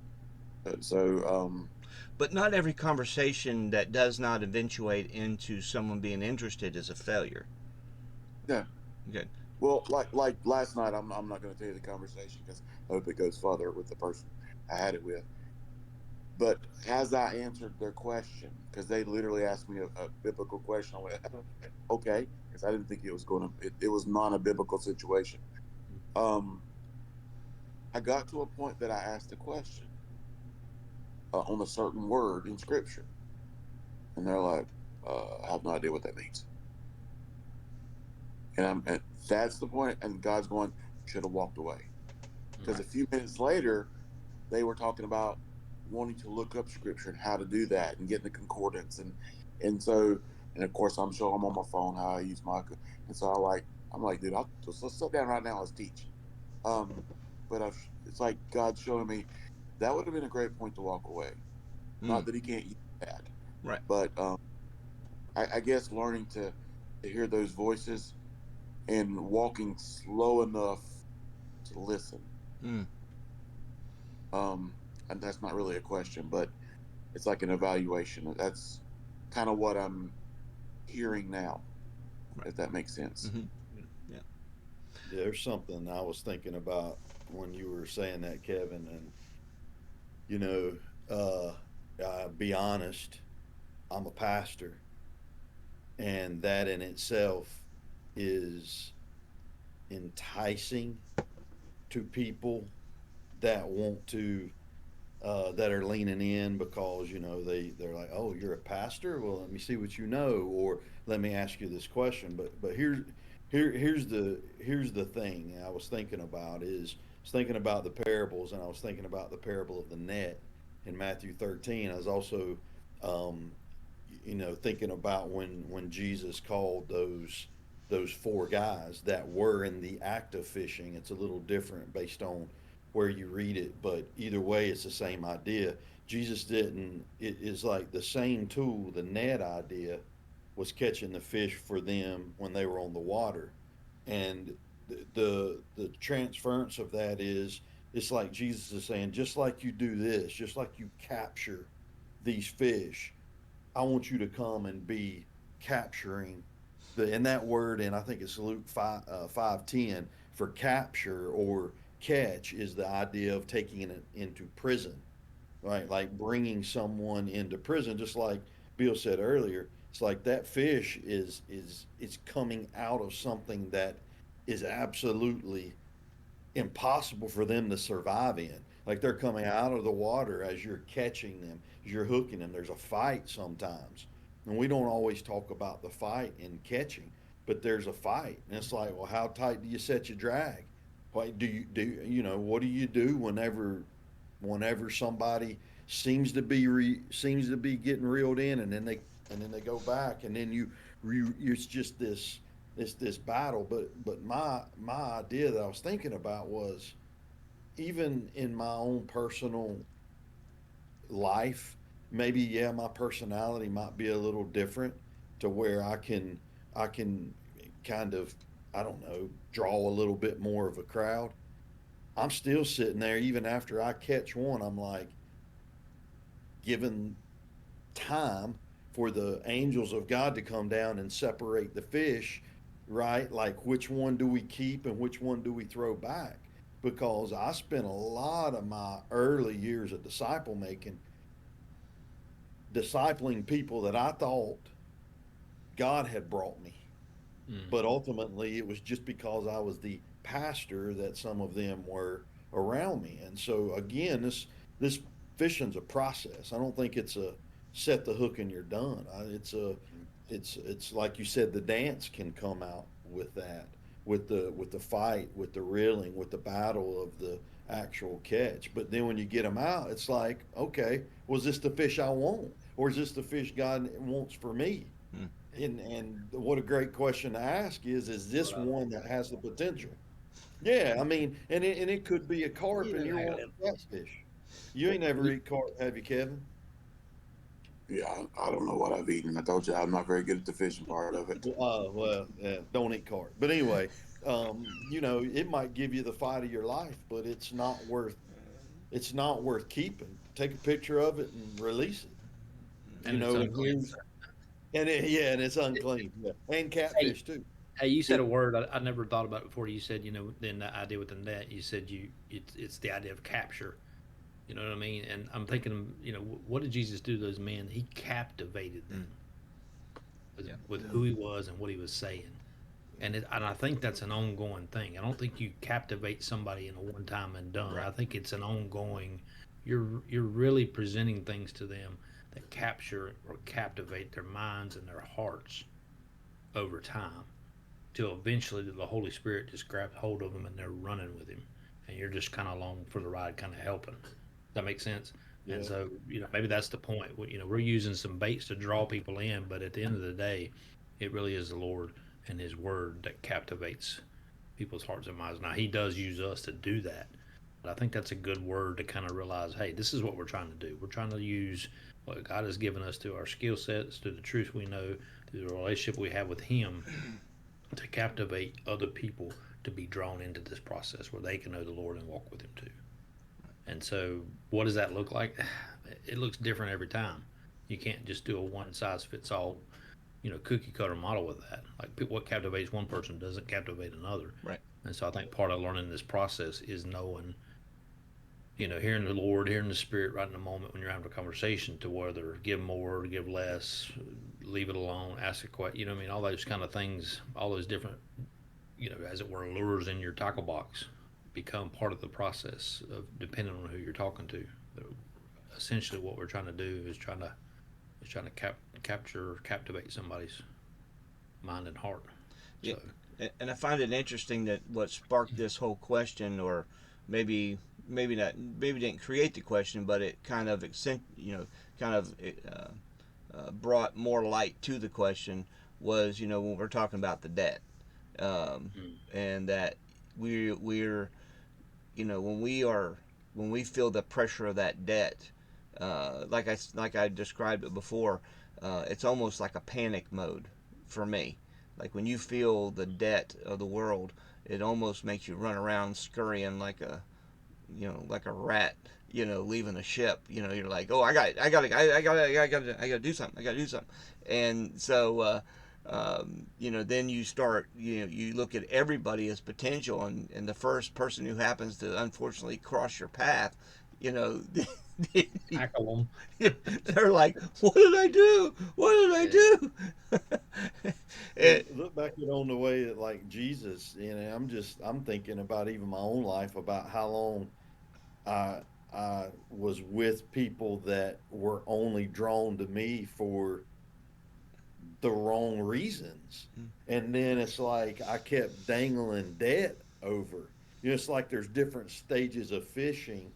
Speaker 2: So,
Speaker 1: But not every conversation that does not eventuate into someone being interested is a failure.
Speaker 2: yeah.
Speaker 1: Okay.
Speaker 2: Well, like last night, I'm not going to tell you the conversation because I hope it goes further with the person I had it with. But as I answered their question, because they literally asked me a biblical question, I went, okay, because I didn't think it was going to. It was not a biblical situation. Um, I got to a point that I asked a question on a certain word in Scripture, and they're like, "I have no idea what that means." And that's the point. And God's going, should have walked away, because a
Speaker 3: Right.
Speaker 2: few minutes later, they were talking about wanting to look up Scripture and how to do that and getting the concordance and so, and of course I'm showing them on my phone how I use my, and so I'm like, dude, let's sit down right now, let's teach. But it's like God showing me that would have been a great point to walk away.
Speaker 1: Mm.
Speaker 2: Not that he can't use that,
Speaker 1: Right.
Speaker 2: but I guess learning to hear those voices and walking slow enough to listen.
Speaker 1: Mm.
Speaker 2: Um, and that's not really a question, but it's like an evaluation. That's kind of what I'm hearing now,
Speaker 1: Right.
Speaker 2: if that makes sense.
Speaker 1: Mm-hmm. Yeah.
Speaker 4: There's something I was thinking about when you were saying that, Kevin, and you know, be honest, I'm a pastor, and that in itself is enticing to people that want to that are leaning in because they're like, oh, you're a pastor, well, let me see what you know, or let me ask you this question. But here's the thing I was thinking about is I was thinking about the parables, and I was thinking about the parable of the net in Matthew 13. I was also um, thinking about when Jesus called those four guys that were in the act of fishing. It's a little different based on where you read it, but either way, it's the same idea. Jesus didn't. It is like the same tool. The net idea was catching the fish for them when they were on the water, and the transference of that is it's like Jesus is saying, just like you do this, just like you capture these fish, I want you to come and be capturing and that word, and I think it's Luke 5:10 for capture or catch is the idea of taking it into prison, right? Like bringing someone into prison, just like Bill said earlier. It's like that fish is it's coming out of something that is absolutely impossible for them to survive in. Like they're coming out of the water as you're catching them, as you're hooking them. There's a fight sometimes. And we don't always talk about the fight in catching, but there's a fight. And it's like, well, how tight do you set your drag? What do you do? What do you do whenever somebody seems to be getting reeled in, and then they go back, and then it's just this battle. But my idea that I was thinking about was, even in my own personal life, maybe, yeah, my personality might be a little different, to where I can kind of, I don't know, draw a little bit more of a crowd. I'm still sitting there even after I catch one. I'm like, given time for the angels of God to come down and separate the fish, right? Like, which one do we keep and which one do we throw back? Because I spent a lot of my early years of disciple making discipling people that I thought God had brought me.
Speaker 3: Mm.
Speaker 4: But ultimately, it was just because I was the pastor that some of them were around me. And so, again, this fishing's a process. I don't think it's a set the hook and you're done. It's like you said, the dance can come out with that, with the fight, with the reeling, with the battle of the actual catch. But then when you get them out, it's like, okay, was this the fish I want, or is this the fish God wants for me?
Speaker 1: Hmm.
Speaker 4: And what a great question to ask is this
Speaker 3: What I
Speaker 4: one that has the potential? Yeah, I mean, and it could be a carp,
Speaker 3: you
Speaker 4: and
Speaker 3: know,
Speaker 4: you're wanting catfish. You ain't never eat carp, have you, Kevin?
Speaker 2: Yeah, I don't know what I've eaten. I told you I'm not very good at the fishing part of it.
Speaker 4: Well, yeah, don't eat carp. But anyway, it might give you the fight of your life, but it's not worth keeping. Take a picture of it and release it.
Speaker 3: and it's
Speaker 4: And
Speaker 3: unclean.
Speaker 4: yeah, and it's unclean. Yeah. And
Speaker 3: Hey,
Speaker 4: catfish too.
Speaker 3: hey, you said a word I never thought about before. You said, then the idea with the net. You said it's the idea of capture. You know what I mean? And I'm thinking, what did Jesus do to those men? He captivated them
Speaker 1: Yeah.
Speaker 3: with who he was and what he was saying. And I think that's an ongoing thing. I don't think you captivate somebody in a one time and done.
Speaker 1: Right.
Speaker 3: I think it's an ongoing. You're really presenting things to them that capture or captivate their minds and their hearts over time, till eventually the Holy Spirit just grabs hold of them and they're running with him, and you're just kind of along for the ride, kind of helping. Does that make sense? And
Speaker 4: Yeah.
Speaker 3: so, maybe that's the point. We're using some baits to draw people in, but at the end of the day, it really is the Lord and His Word that captivates people's hearts and minds. Now, He does use us to do that, but I think that's a good word to kind of realize, hey, this is what we're trying to do. We're trying to use what God has given us through our skill sets, through the truth we know, through the relationship we have with Him, to captivate other people to be drawn into this process where they can know the Lord and walk with Him too. And so, what does that look like? It looks different every time. You can't just do a one size fits all, cookie cutter model with that. Like, what captivates one person doesn't captivate another.
Speaker 1: Right.
Speaker 3: And so, I think part of learning this process is knowing, hearing the Lord, hearing the Spirit right in the moment when you're having a conversation, to whether give more, give less, leave it alone, ask a question. I mean, all those kind of things, all those different, as it were, lures in your tackle box become part of the process of, depending on who you're talking to. Essentially, what we're trying to do is trying to capture, captivate somebody's mind and heart.
Speaker 1: Yeah.
Speaker 3: So,
Speaker 1: And I find it interesting that what sparked this whole question, or maybe not, maybe didn't create the question, but it kind of kind of brought more light to the question, was, when we're talking about the debt,
Speaker 3: mm,
Speaker 1: and that we're when we feel the pressure of that debt, like I described it before, it's almost like a panic mode for me. Like, when you feel the debt of the world, it almost makes you run around scurrying like a rat, leaving a ship. You're like, oh, I got to do something. I got to do something. And so, then you start, you look at everybody as potential, and the first person who happens to unfortunately cross your path, you know,
Speaker 3: tackle
Speaker 1: they're like, what did I do? What did I
Speaker 3: them.
Speaker 1: do?
Speaker 4: Well,
Speaker 1: it,
Speaker 4: look back at on the way that, like, Jesus, I'm thinking about even my own life, about how long I I was with people that were only drawn to me for the wrong reasons. And then it's like I kept dangling debt over. It's like there's different stages of fishing.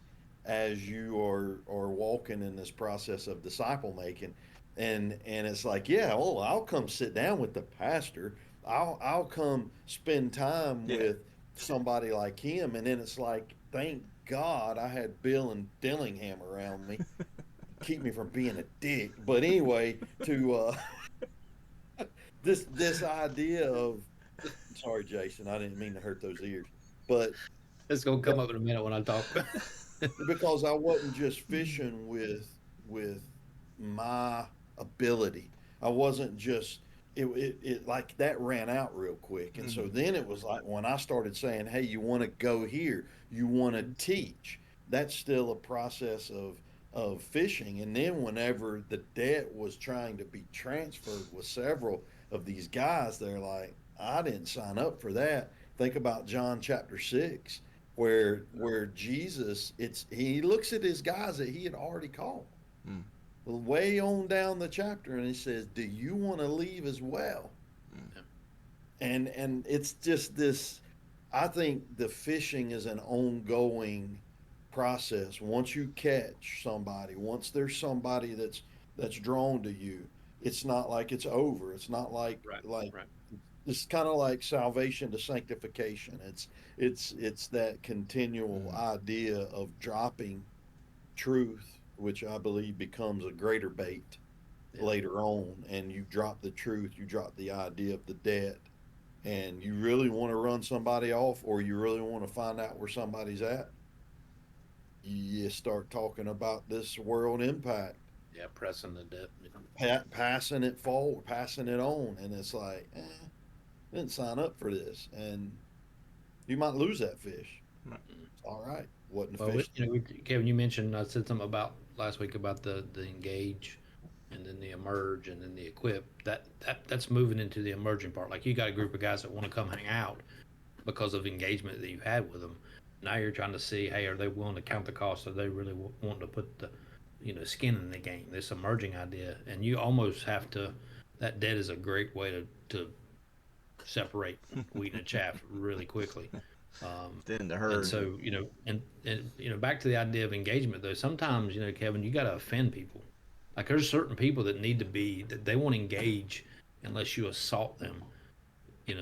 Speaker 4: as you are walking in this process of disciple making. And it's like, yeah, oh, I'll come sit down with the pastor. I'll come spend time
Speaker 1: Yeah.
Speaker 4: with somebody like him. And then it's like, thank God I had Bill and Dillingham around me, keep me from being a dick. But anyway, to this idea of, sorry, Jason, I didn't mean to hurt those ears, but
Speaker 3: It's gonna come up in a minute when I talk.
Speaker 4: because I wasn't just fishing with my ability. I wasn't just it like that ran out real quick. And so then it was like when I started saying, "Hey, you want to go here? You want to teach?" That's still a process of fishing. And then whenever the debt was trying to be transferred with several of these guys, they're like, "I didn't sign up for that." Think about John chapter 6 where Jesus, it's he looks at his guys that he had already called
Speaker 1: Mm.
Speaker 4: way on down the chapter, and he says, "Do you want to leave as well?"
Speaker 1: Mm.
Speaker 4: And it's just this. I think the fishing is an ongoing process. Once you catch somebody, once there's somebody that's drawn to you, it's not like it's over. It's not like
Speaker 3: Right,
Speaker 4: like
Speaker 3: right.
Speaker 4: it's kind of like salvation to sanctification. It's that continual idea of dropping truth, which I believe becomes a greater bait
Speaker 3: Yeah.
Speaker 4: later on. And you drop the truth, you drop the idea of the debt, and you really want to run somebody off, or you really want to find out where somebody's at. You start talking about this world impact,
Speaker 3: Yeah, pressing the debt.
Speaker 4: passing it forward, passing it on, and it's like, didn't sign up for this, and you might lose that fish.
Speaker 1: Right.
Speaker 4: It's all right, wasn't a
Speaker 3: Well,
Speaker 4: fish.
Speaker 3: Kevin, you mentioned I said something about last week about the engage, and then the emerge, and then the equip. That's moving into the emerging part. Like you got a group of guys that want to come hang out because of engagement that you had with them. Now you're trying to see, hey, are they willing to count the cost? Are they really wanting to put the, skin in the game? This emerging idea, and you almost have to. That debt is a great way to separate wheat and chaff really quickly.
Speaker 1: Then the
Speaker 3: And
Speaker 1: herd.
Speaker 3: so, back to the idea of engagement though, sometimes, Kevin, you got to offend people. Like there's certain people that need to be that they won't engage unless you assault them,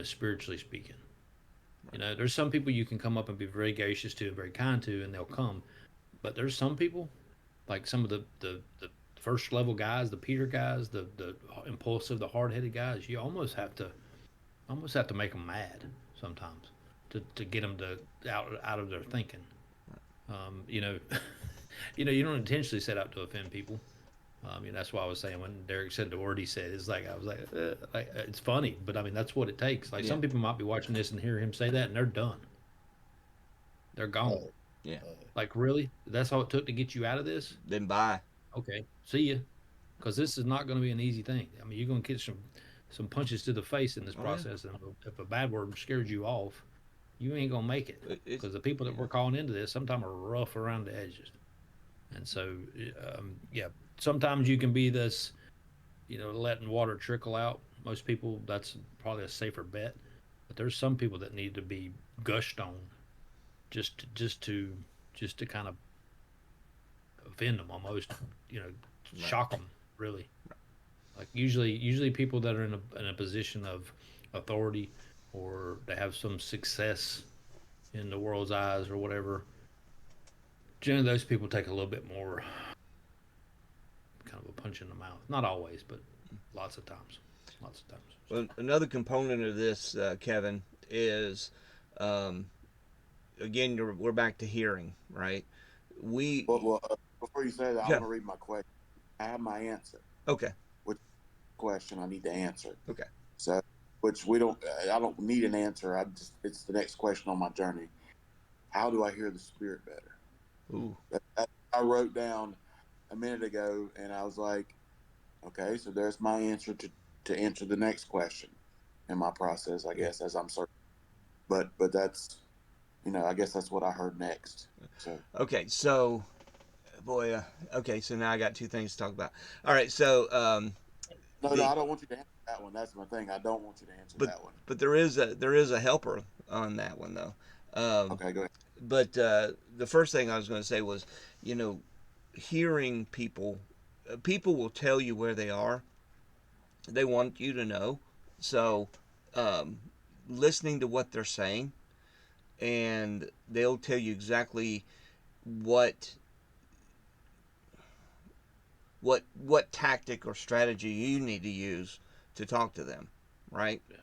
Speaker 3: spiritually speaking. There's some people you can come up and be very gracious to and very kind to, and they'll come. But there's some people, like some of the first level guys, the Peter guys, the impulsive, the hard headed guys. You almost have to make them mad sometimes to get them to out of their thinking. You know, you don't intentionally set out to offend people. That's why I was saying when Derek said the word he said, it's like I was like it's funny, but I mean that's what it takes. Like
Speaker 1: Yeah.
Speaker 3: some people might be watching this and hear him say that, and they're done. They're gone.
Speaker 1: Yeah.
Speaker 3: Like really, that's all it took to get you out of this?
Speaker 1: Then buy.
Speaker 3: Okay, see ya. Because this is not going to be an easy thing. I mean, you're going to get some punches to the face in this
Speaker 1: Oh, yeah.
Speaker 3: process, and if a bad word scares you off, you ain't going to make it.
Speaker 1: It's
Speaker 3: Because the people that we're calling into this sometimes are rough around the edges, and so yeah, sometimes you can be this, letting water trickle out. Most people, that's probably a safer bet, but there's some people that need to be gushed on, just to kind of offend them almost, shock them really. Like usually people that are in a position of authority or they have some success in the world's eyes or whatever. Generally, those people take a little bit more kind of a punch in the mouth. Not always, but lots of times. Lots of times.
Speaker 1: Well, another component of this, Kevin, is again we're back to hearing, right? We
Speaker 2: Well, before you say that, I
Speaker 1: Yeah.
Speaker 2: want to read my question. I have my answer.
Speaker 1: Okay.
Speaker 2: Which question I need to answer?
Speaker 1: Okay.
Speaker 2: So, which we don't. I don't need an answer. It's the next question on my journey. How do I hear the Spirit better?
Speaker 1: Ooh.
Speaker 2: That I wrote down a minute ago, and I was like, okay, so there's my answer to answer the next question in my process, I guess, as I'm searching. But that's, I guess that's what I heard next. So
Speaker 1: Okay. So, boy. Okay. So now I got two things to talk about. All right. So,
Speaker 2: no,
Speaker 1: The-
Speaker 2: I don't want you to answer that one. That's my thing. I don't want you to answer that one.
Speaker 1: but there is a helper on that one though.
Speaker 2: Okay, go ahead.
Speaker 1: But the first thing I was going to say was, you know, hearing people, people will tell you where they are. They want you to know. So, um, listening to what they're saying, and they'll tell you exactly what what tactic or strategy you need to use to talk to them, right?
Speaker 3: Yeah.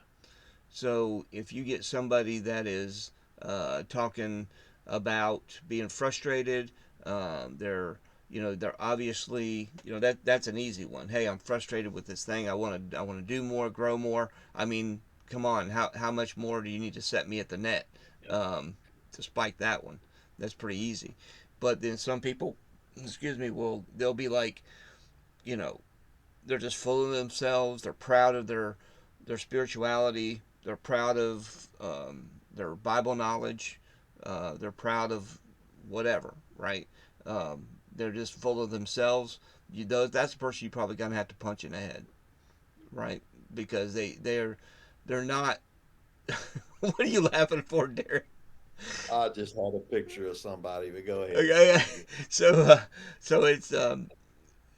Speaker 1: So if you get somebody that is talking about being frustrated, they're they're obviously that's an easy one. Hey, I'm frustrated with this thing. I want to do more, grow more. I mean, come on, how much more do you need to set me at the net
Speaker 3: Yep.
Speaker 1: um, to spike that one? That's pretty easy. But then some people, excuse me, will they'll be like, you know, they're just full of themselves. They're proud of their spirituality. They're proud of their Bible knowledge. They're proud of whatever, right? Um, they're just full of themselves. That's the person you probably gonna have to punch in the head, right? Because they're not. What are you laughing for, Derek?
Speaker 4: I just had a picture of somebody, but go ahead.
Speaker 1: Okay, so so it's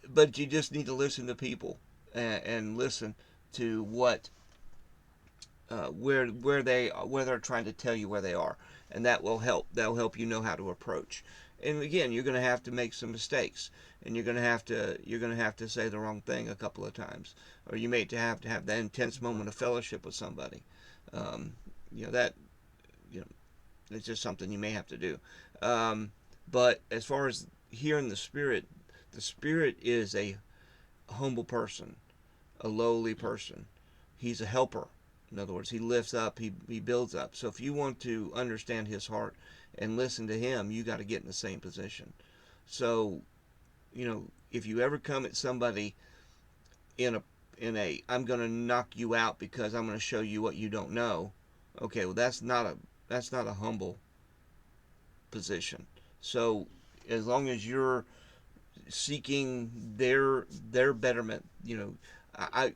Speaker 1: but you just need to listen to people and listen to what where they're trying to tell you where they are, and that will help. That'll help you know how to approach. And again, you're going to have to make some mistakes, and you're going to have to say the wrong thing a couple of times, or you may have to have that intense moment of fellowship with somebody. Um, that you know it's just something you may have to do. Um, but as far as hearing the spirit is a humble person, a lowly person. He's a helper. In other words, he lifts up, he builds up. So if you want to understand his heart and listen to him, you got to get in the same position. So, if you ever come at somebody in a I'm going to knock you out because I'm going to show you what you don't know. Okay, well that's not a humble position. So, as long as you're seeking their betterment, I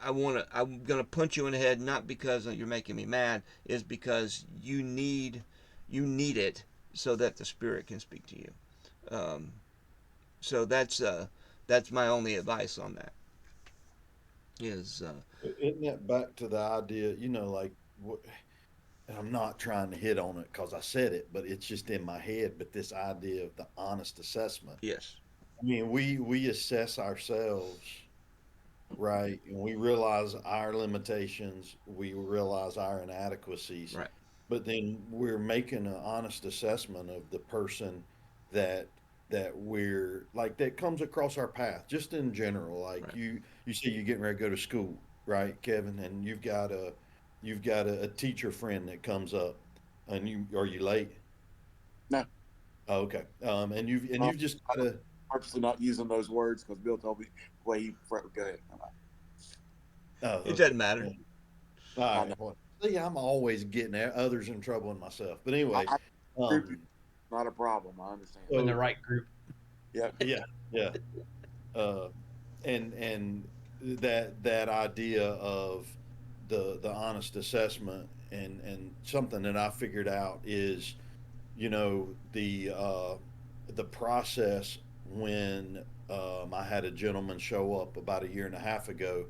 Speaker 1: I'm gonna punch you in the head not because you're making me mad, is because you need it so that the spirit can speak to you. Um, so that's my only advice on that. Is
Speaker 4: Isn't that back to the idea, like, and I'm not trying to hit on it because I said it, but it's just in my head. But this idea of the honest assessment.
Speaker 1: yes,
Speaker 4: I mean, we assess ourselves, right? And we realize our limitations, we realize our inadequacies,
Speaker 1: right,
Speaker 4: but then we're making an honest assessment of the person that we're like that comes across our path, just in general. Like
Speaker 1: right.
Speaker 4: you say you're getting ready to go to school, right, Kevin? And you've got a teacher friend that comes up, and you are you late?
Speaker 2: No,
Speaker 4: Oh, okay. And
Speaker 2: I'm
Speaker 4: you've just got to.
Speaker 2: purposely not using those words because Bill told me the way he go ahead.
Speaker 4: Oh,
Speaker 1: It
Speaker 4: okay.
Speaker 1: doesn't matter.
Speaker 4: Yeah. All
Speaker 2: I know.
Speaker 4: right. Well, see, I'm always getting others in trouble and myself. But anyway,
Speaker 2: I group you,
Speaker 4: um,
Speaker 2: not a problem. I understand.
Speaker 3: In the
Speaker 4: so
Speaker 3: right group.
Speaker 2: Yep.
Speaker 4: yeah, yeah, uh, and that idea of the honest assessment and something that I figured out is, the process when I had a gentleman show up about a year and a half ago.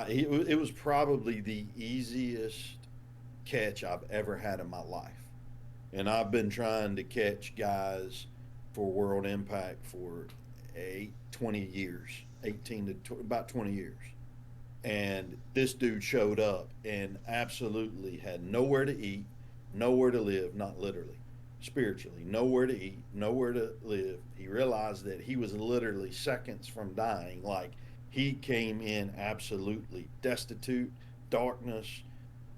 Speaker 4: It was probably the easiest catch I've ever had in my life. And I've been trying to catch guys for World Impact for 20 years, 18 to about 20 years. And this dude showed up and absolutely had nowhere to eat, nowhere to live, not literally, spiritually, nowhere to eat, nowhere to live. He realized that he was literally seconds from dying. Like he came in absolutely destitute, darkness,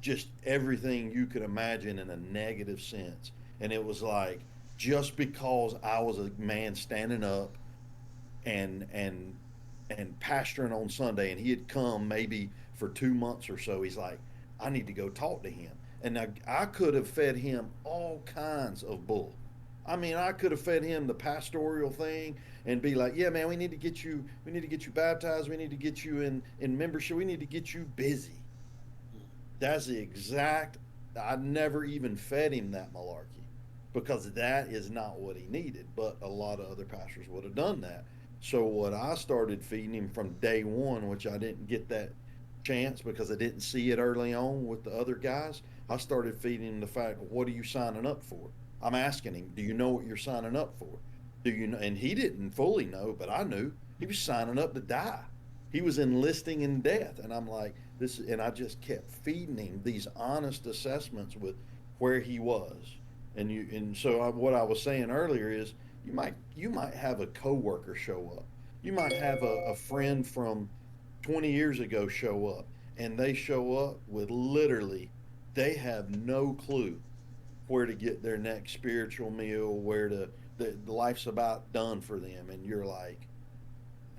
Speaker 4: just everything you could imagine in a negative sense. And it was like, just because I was a man standing up and pastoring on Sunday, and he had come maybe for 2 months or so. He's like, I need to go talk to him, and I could have fed him all kinds of bull. I mean, I could have fed him the pastoral thing and be like, yeah, man, we need to get you baptized, we need to get you in membership, we need to get you busy. That's the exact I never even fed him that malarkey because that is not what he needed. But a lot of other pastors would have done that. So what I started feeding him from day one, which I didn't get that chance because I didn't see it early on with the other guys. I started feeding him the fact, what are you signing up for? I'm asking him, do you know what you're signing up for? Do you know? And he didn't fully know, but I knew he was signing up to die. He was enlisting in death, and I'm like this, and I just kept feeding him these honest assessments with where he was, and so what I was saying earlier is you might have a coworker show up, you might have a friend from 20 years ago show up, and they show up with literally they have no clue where to get their next spiritual meal, where to the life's about done for them, and you're like,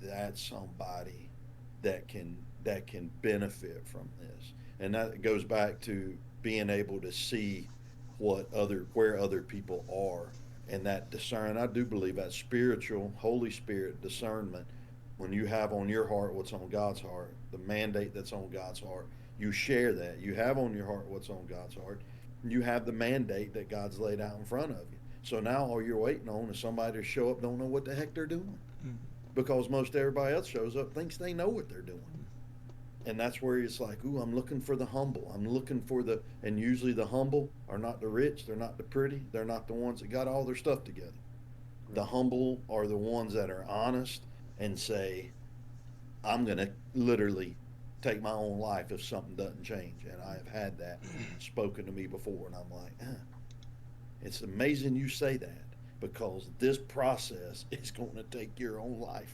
Speaker 4: that's somebody that can benefit from this, and that goes back to being able to see where other people are, and that discern. I do believe that spiritual Holy Spirit discernment, when you have on your heart what's on God's heart, the mandate that's on God's heart, you share that. You have on your heart what's on God's heart. You have the mandate that God's laid out in front of you. So now all you're waiting on is somebody to show up, don't know what the heck they're doing. Because most everybody else shows up, thinks they know what they're doing. And that's where it's like, ooh, I'm looking for the humble. I'm looking for and usually the humble are not the rich, they're not the pretty, they're not the ones that got all their stuff together. The humble are the ones that are honest and say, I'm going to literally take my own life if something doesn't change. And I have had that spoken to me before, and I'm like, it's amazing you say that because this process is going to take your own life.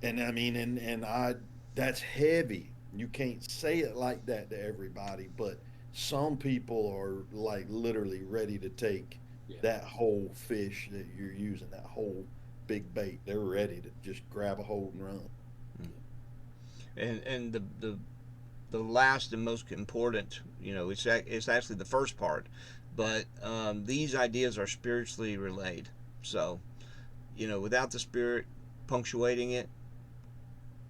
Speaker 4: And I mean, and I, that's heavy. You can't say it like that to everybody, but some people are like literally ready to take that whole fish that you're using, that whole big bait. They're ready to just grab a hold and run.
Speaker 1: And the last and most important, it's actually the first part, but these ideas are spiritually relayed. So, without the Spirit punctuating it,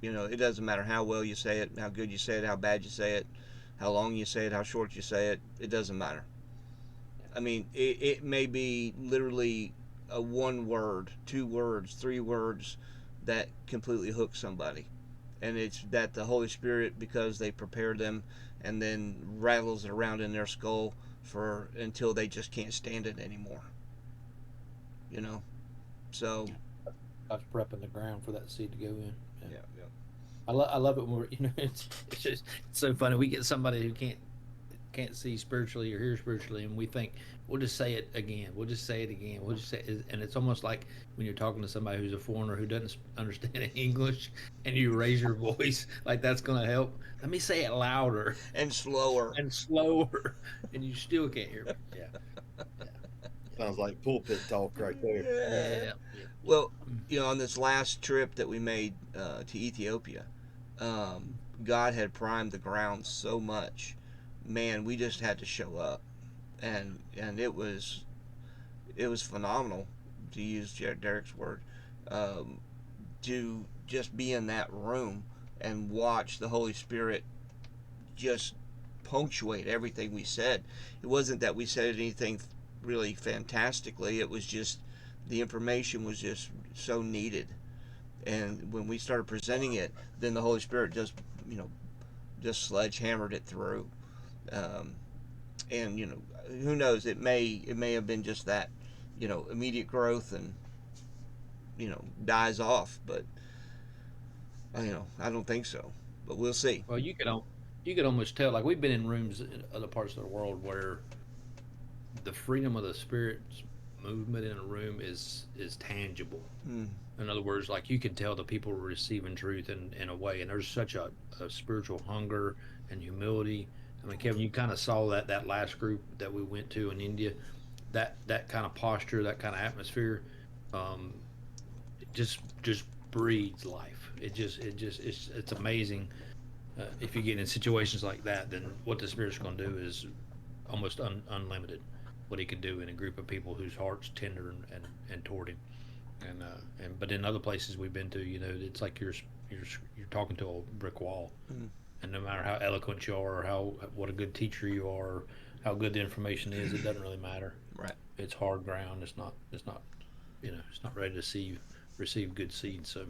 Speaker 1: it doesn't matter how well you say it, how good you say it, how bad you say it, how long you say it, how short you say it. It doesn't matter. I mean, it may be literally a 1 word, 2 words, 3 words that completely hooks somebody. And it's that the Holy Spirit, because they prepared them, and then rattles it around in their skull until they just can't stand it anymore. So
Speaker 3: God's prepping the ground for that seed to go in.
Speaker 1: yeah.
Speaker 3: I love it when it's just it's so funny. We get somebody who can't see spiritually or hear spiritually, and we think we'll just say it again. We'll just say it again. We'll just say it. And it's almost like when you're talking to somebody who's a foreigner who doesn't understand English, and you raise your voice like that's going to help. Let me say it louder
Speaker 1: And slower.
Speaker 3: and slower, and you still can't hear me. Yeah.
Speaker 4: Sounds like pulpit talk right there.
Speaker 3: Yeah.
Speaker 1: Well, on this last trip that we made to Ethiopia, God had primed the ground so much. Man, we just had to show up, and it was phenomenal, to use Derek's word, to just be in that room and watch the Holy Spirit just punctuate everything we said. It wasn't that we said anything really fantastically. It was just the information was just so needed, and when we started presenting it, then the Holy Spirit just sledgehammered it through. And who knows, it may have been just that immediate growth and dies off, but I don't think so, but we'll see.
Speaker 3: Well, you could almost tell. Like we've been in rooms in other parts of the world where the freedom of the Spirit's movement in a room is tangible. In other words, like you can tell the people are receiving truth in a way, and there's such a spiritual hunger and humility. I mean, Kevin, you kind of saw that last group that we went to in India, that kind of posture, that kind of atmosphere, it just breeds life. It's amazing. If you get in situations like that, then what the Spirit's going to do is almost unlimited. What he could do in a group of people whose hearts tender and toward him, but in other places we've been to, it's like you're talking to a brick wall, And no matter how eloquent you are, or how what a good teacher you are, how good the information is, it doesn't really matter.
Speaker 1: Right.
Speaker 3: It's hard ground. It's not. It's not. It's not ready to receive good seed. So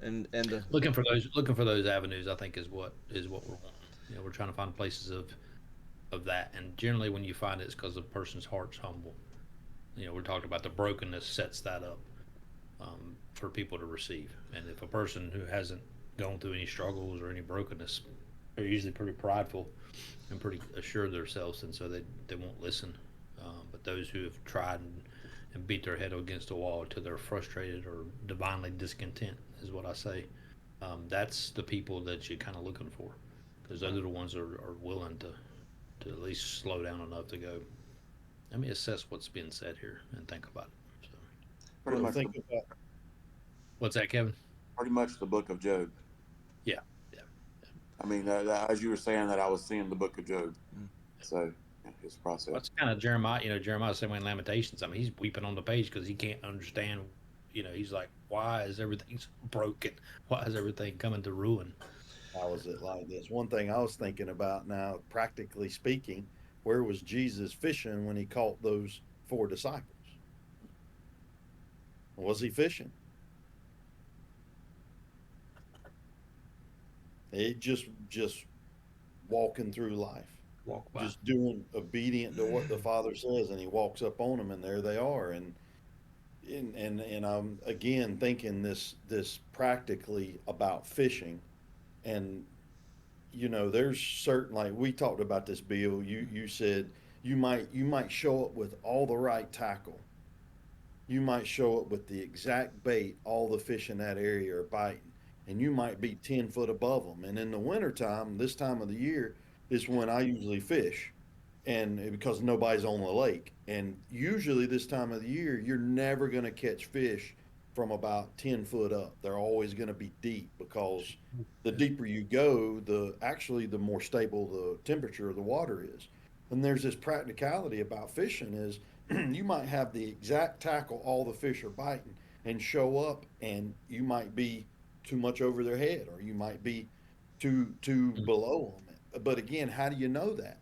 Speaker 1: And the
Speaker 3: looking for those avenues, I think is what we're wanting. We're trying to find places of that, and generally when you find it, it's because the person's heart's humble. We're talking about the brokenness sets that up for people to receive. And if a person who hasn't gone through any struggles or any brokenness, they're usually pretty prideful and pretty assured of themselves, and so they won't listen. But those who have tried and beat their head against the wall until they're frustrated or divinely discontent is what I say. That's the people that you're kind of looking for, because those are the ones that are willing to at least slow down enough to go, let me assess what's being said here and think about it. So,
Speaker 2: Pretty
Speaker 4: Well,
Speaker 2: much,
Speaker 4: think about
Speaker 3: what's that, Kevin?
Speaker 2: pretty much the book of Job.
Speaker 3: Yeah, yeah.
Speaker 2: I mean, as you were saying that, I was seeing the book of Job.
Speaker 1: Mm.
Speaker 2: So yeah, his process.
Speaker 3: That's kind of Jeremiah. Jeremiah's saying in Lamentations. I mean, he's weeping on the page because he can't understand. He's like, why is everything so broken? Why is everything coming to ruin?
Speaker 4: how is it like this. One thing I was thinking about now, practically speaking, where was Jesus fishing when he caught those four disciples? Was he fishing? He just walking through life,
Speaker 3: Walk by.
Speaker 4: just doing obedient to what the Father says, and he walks up on them, and there they are. And I'm again thinking this practically about fishing, and there's certain, like we talked about this, Bill. You said you might show up with all the right tackle, you might show up with the exact bait, all the fish in that area are biting, and you might be 10 foot above them. And in the wintertime, this time of the year is when I usually fish, and because nobody's on the lake. And usually this time of the year, you're never going to catch fish from about 10 foot up. They're always going to be deep, because the deeper you go, the more stable the temperature of the water is. And there's this practicality about fishing is you might have the exact tackle, all the fish are biting, and show up, and you might be too much over their head, or you might be too below them. But again, how do you know that?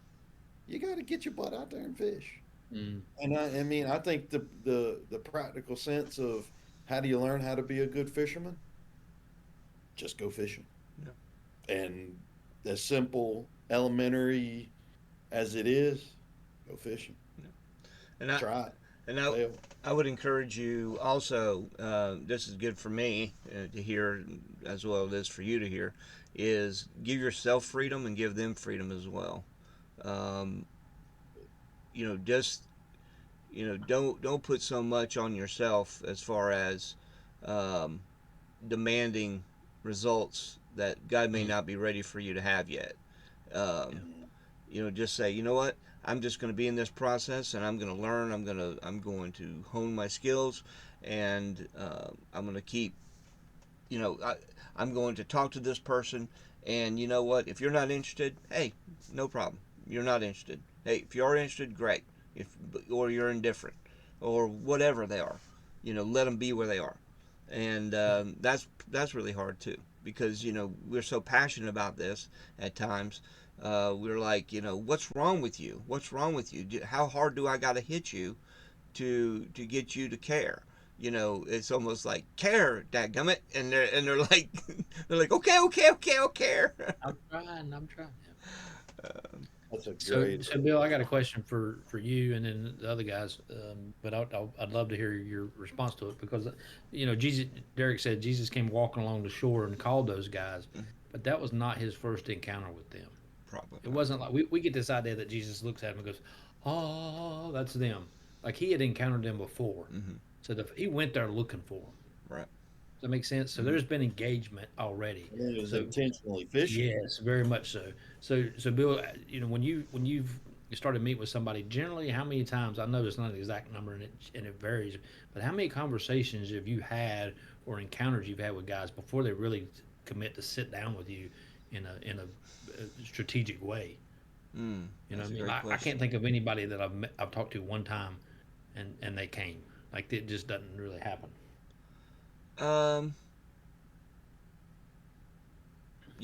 Speaker 4: You got to get your butt out there and fish.
Speaker 3: Mm.
Speaker 4: And I mean, I think the practical sense of how do you learn how to be a good fisherman? Just go fishing.
Speaker 1: Yeah.
Speaker 4: And as simple, elementary as it is, go fishing.
Speaker 1: and I
Speaker 4: Try it.
Speaker 1: and I
Speaker 4: Fail.
Speaker 1: I would encourage you also. This is good for me to hear, as well as for you to hear. Is give yourself freedom and give them freedom as well. Um, just don't put so much on yourself as far as um, demanding results that God may
Speaker 3: Mm.
Speaker 1: not be ready for you to have yet.
Speaker 3: Yeah.
Speaker 1: Um, just say, you know what, I'm just going to be in this process, and I'm going to learn. I'm going to hone my skills, and I'm going to keep. I'm going to talk to this person, and you know what? If you're not interested, hey, no problem. You're not interested. Hey, if you are interested, great. If or you're indifferent, or whatever they are, let them be where they are, and that's really hard too, because we're so passionate about this at times. We're like, what's wrong with you? What's wrong with you? How hard do I got to hit you to get you to care? It's almost like care, dadgummit, and they're like, they're like, okay, okay, okay, I'll care.
Speaker 3: I'm trying. I'm trying. Yeah.
Speaker 4: That's a
Speaker 3: So,
Speaker 4: great.
Speaker 3: so Bill, I got a question for you and then the other guys, but I'd love to hear your response to it, because Jesus. Derek said Jesus came walking along the shore and called those guys, but that was not his first encounter with them.
Speaker 1: Probably
Speaker 3: It
Speaker 1: not.
Speaker 3: wasn't like we get this idea that Jesus looks at them and goes, "Oh, that's them." Like he had encountered them before,
Speaker 1: Hmm.
Speaker 3: so he went there looking for them.
Speaker 1: Right.
Speaker 3: Does that make sense? So
Speaker 1: Hmm.
Speaker 3: there's been engagement already.
Speaker 4: I mean, it was
Speaker 3: So
Speaker 4: intentionally fishing.
Speaker 3: yes, very much so. So Bill, when you've started meeting with somebody, generally, how many times? I know it's not an exact number, and it varies, but how many conversations have you had or encounters you've had with guys before they really commit to sit down with you in a strategic way? You know
Speaker 1: That's
Speaker 3: what I
Speaker 1: a
Speaker 3: mean?
Speaker 1: great
Speaker 3: I can't
Speaker 1: question.
Speaker 3: think of anybody that I've talked to one time, and they came. Like it just doesn't really happen.
Speaker 1: Um,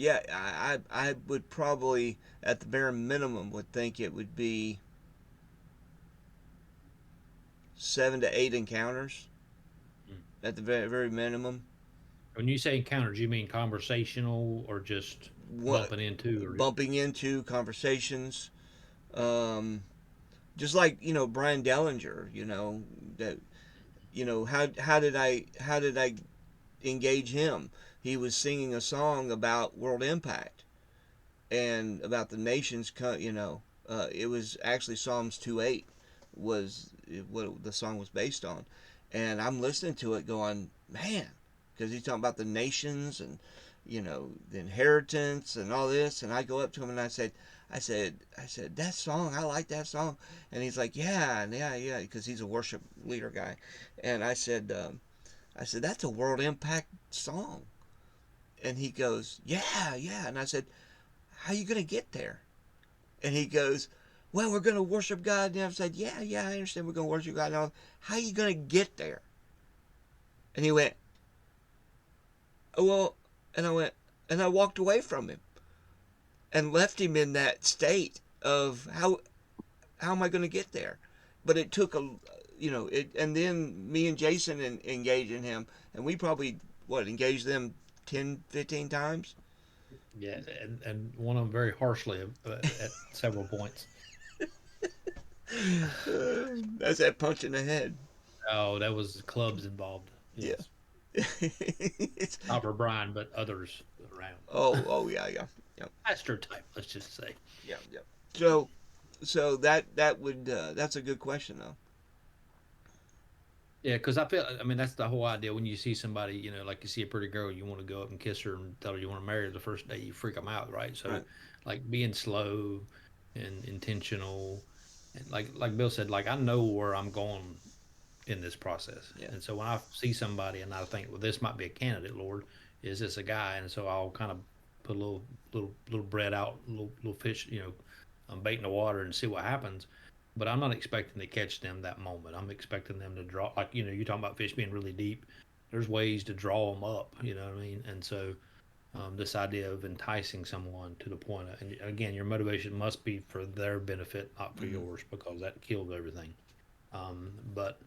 Speaker 1: yeah, I would probably, at the bare minimum, would think it would be 7 to 8 encounters
Speaker 3: Mm.
Speaker 1: at the very minimum.
Speaker 3: When you say encounters, you mean conversational or just
Speaker 1: What
Speaker 3: bumping into, or
Speaker 1: bumping into conversations, um, just like Brian Dellinger. That how did I engage him? He was singing a song about World Impact and about the nations. It was actually Psalms 2:8 was what the song was based on, and I'm listening to it going, man, because he's talking about the nations and the inheritance and all this, and I go up to him and I said that song, I like that song, and he's like, yeah, yeah, yeah, because he's a worship leader guy, and I said that's a World Impact song, and he goes, yeah, yeah, and I said, how you gonna get there? And he goes, well, we're going to worship God. And I said, yeah, yeah, I understand we're going to worship God. Now, how are you going to get there? And he went, oh, well, and I went, and I walked away from him and left him in that state of how am I going to get there? But it took and then me and Jason engaging him, and we probably, engaged them 10, 15 times.
Speaker 3: yeah, and one of them very harshly at several points.
Speaker 1: That's that punch in the head.
Speaker 3: Oh, that was clubs involved.
Speaker 1: Yeah.
Speaker 3: Yes,
Speaker 1: It's,
Speaker 3: not for Brian, but others around.
Speaker 1: oh, yeah, yeah. Yeah.
Speaker 3: Pastor type, let's just say.
Speaker 1: Yeah, yeah. So that's a good question though.
Speaker 3: Yeah, because I mean, that's the whole idea. When you see somebody, like you see a pretty girl, you want to go up and kiss her and tell her you want to marry her the first day, you freak them out, right? So,
Speaker 1: Right.
Speaker 3: like being slow and intentional, and like Bill said, like I know where I'm going in this process,
Speaker 1: Yeah.
Speaker 3: and so when I see somebody and I think, well, this might be a candidate, Lord, is this a guy? And so I'll kind of put a little bread out, little fish, bait in the water and see what happens. But I'm not expecting to catch them that moment. I'm expecting them to draw, like you're talking about fish being really deep. There's ways to draw them up. You know what I mean? And so this idea of enticing someone to the point, and again, your motivation must be for their benefit, not for
Speaker 1: Mm-hmm.
Speaker 3: yours, because that kills everything. But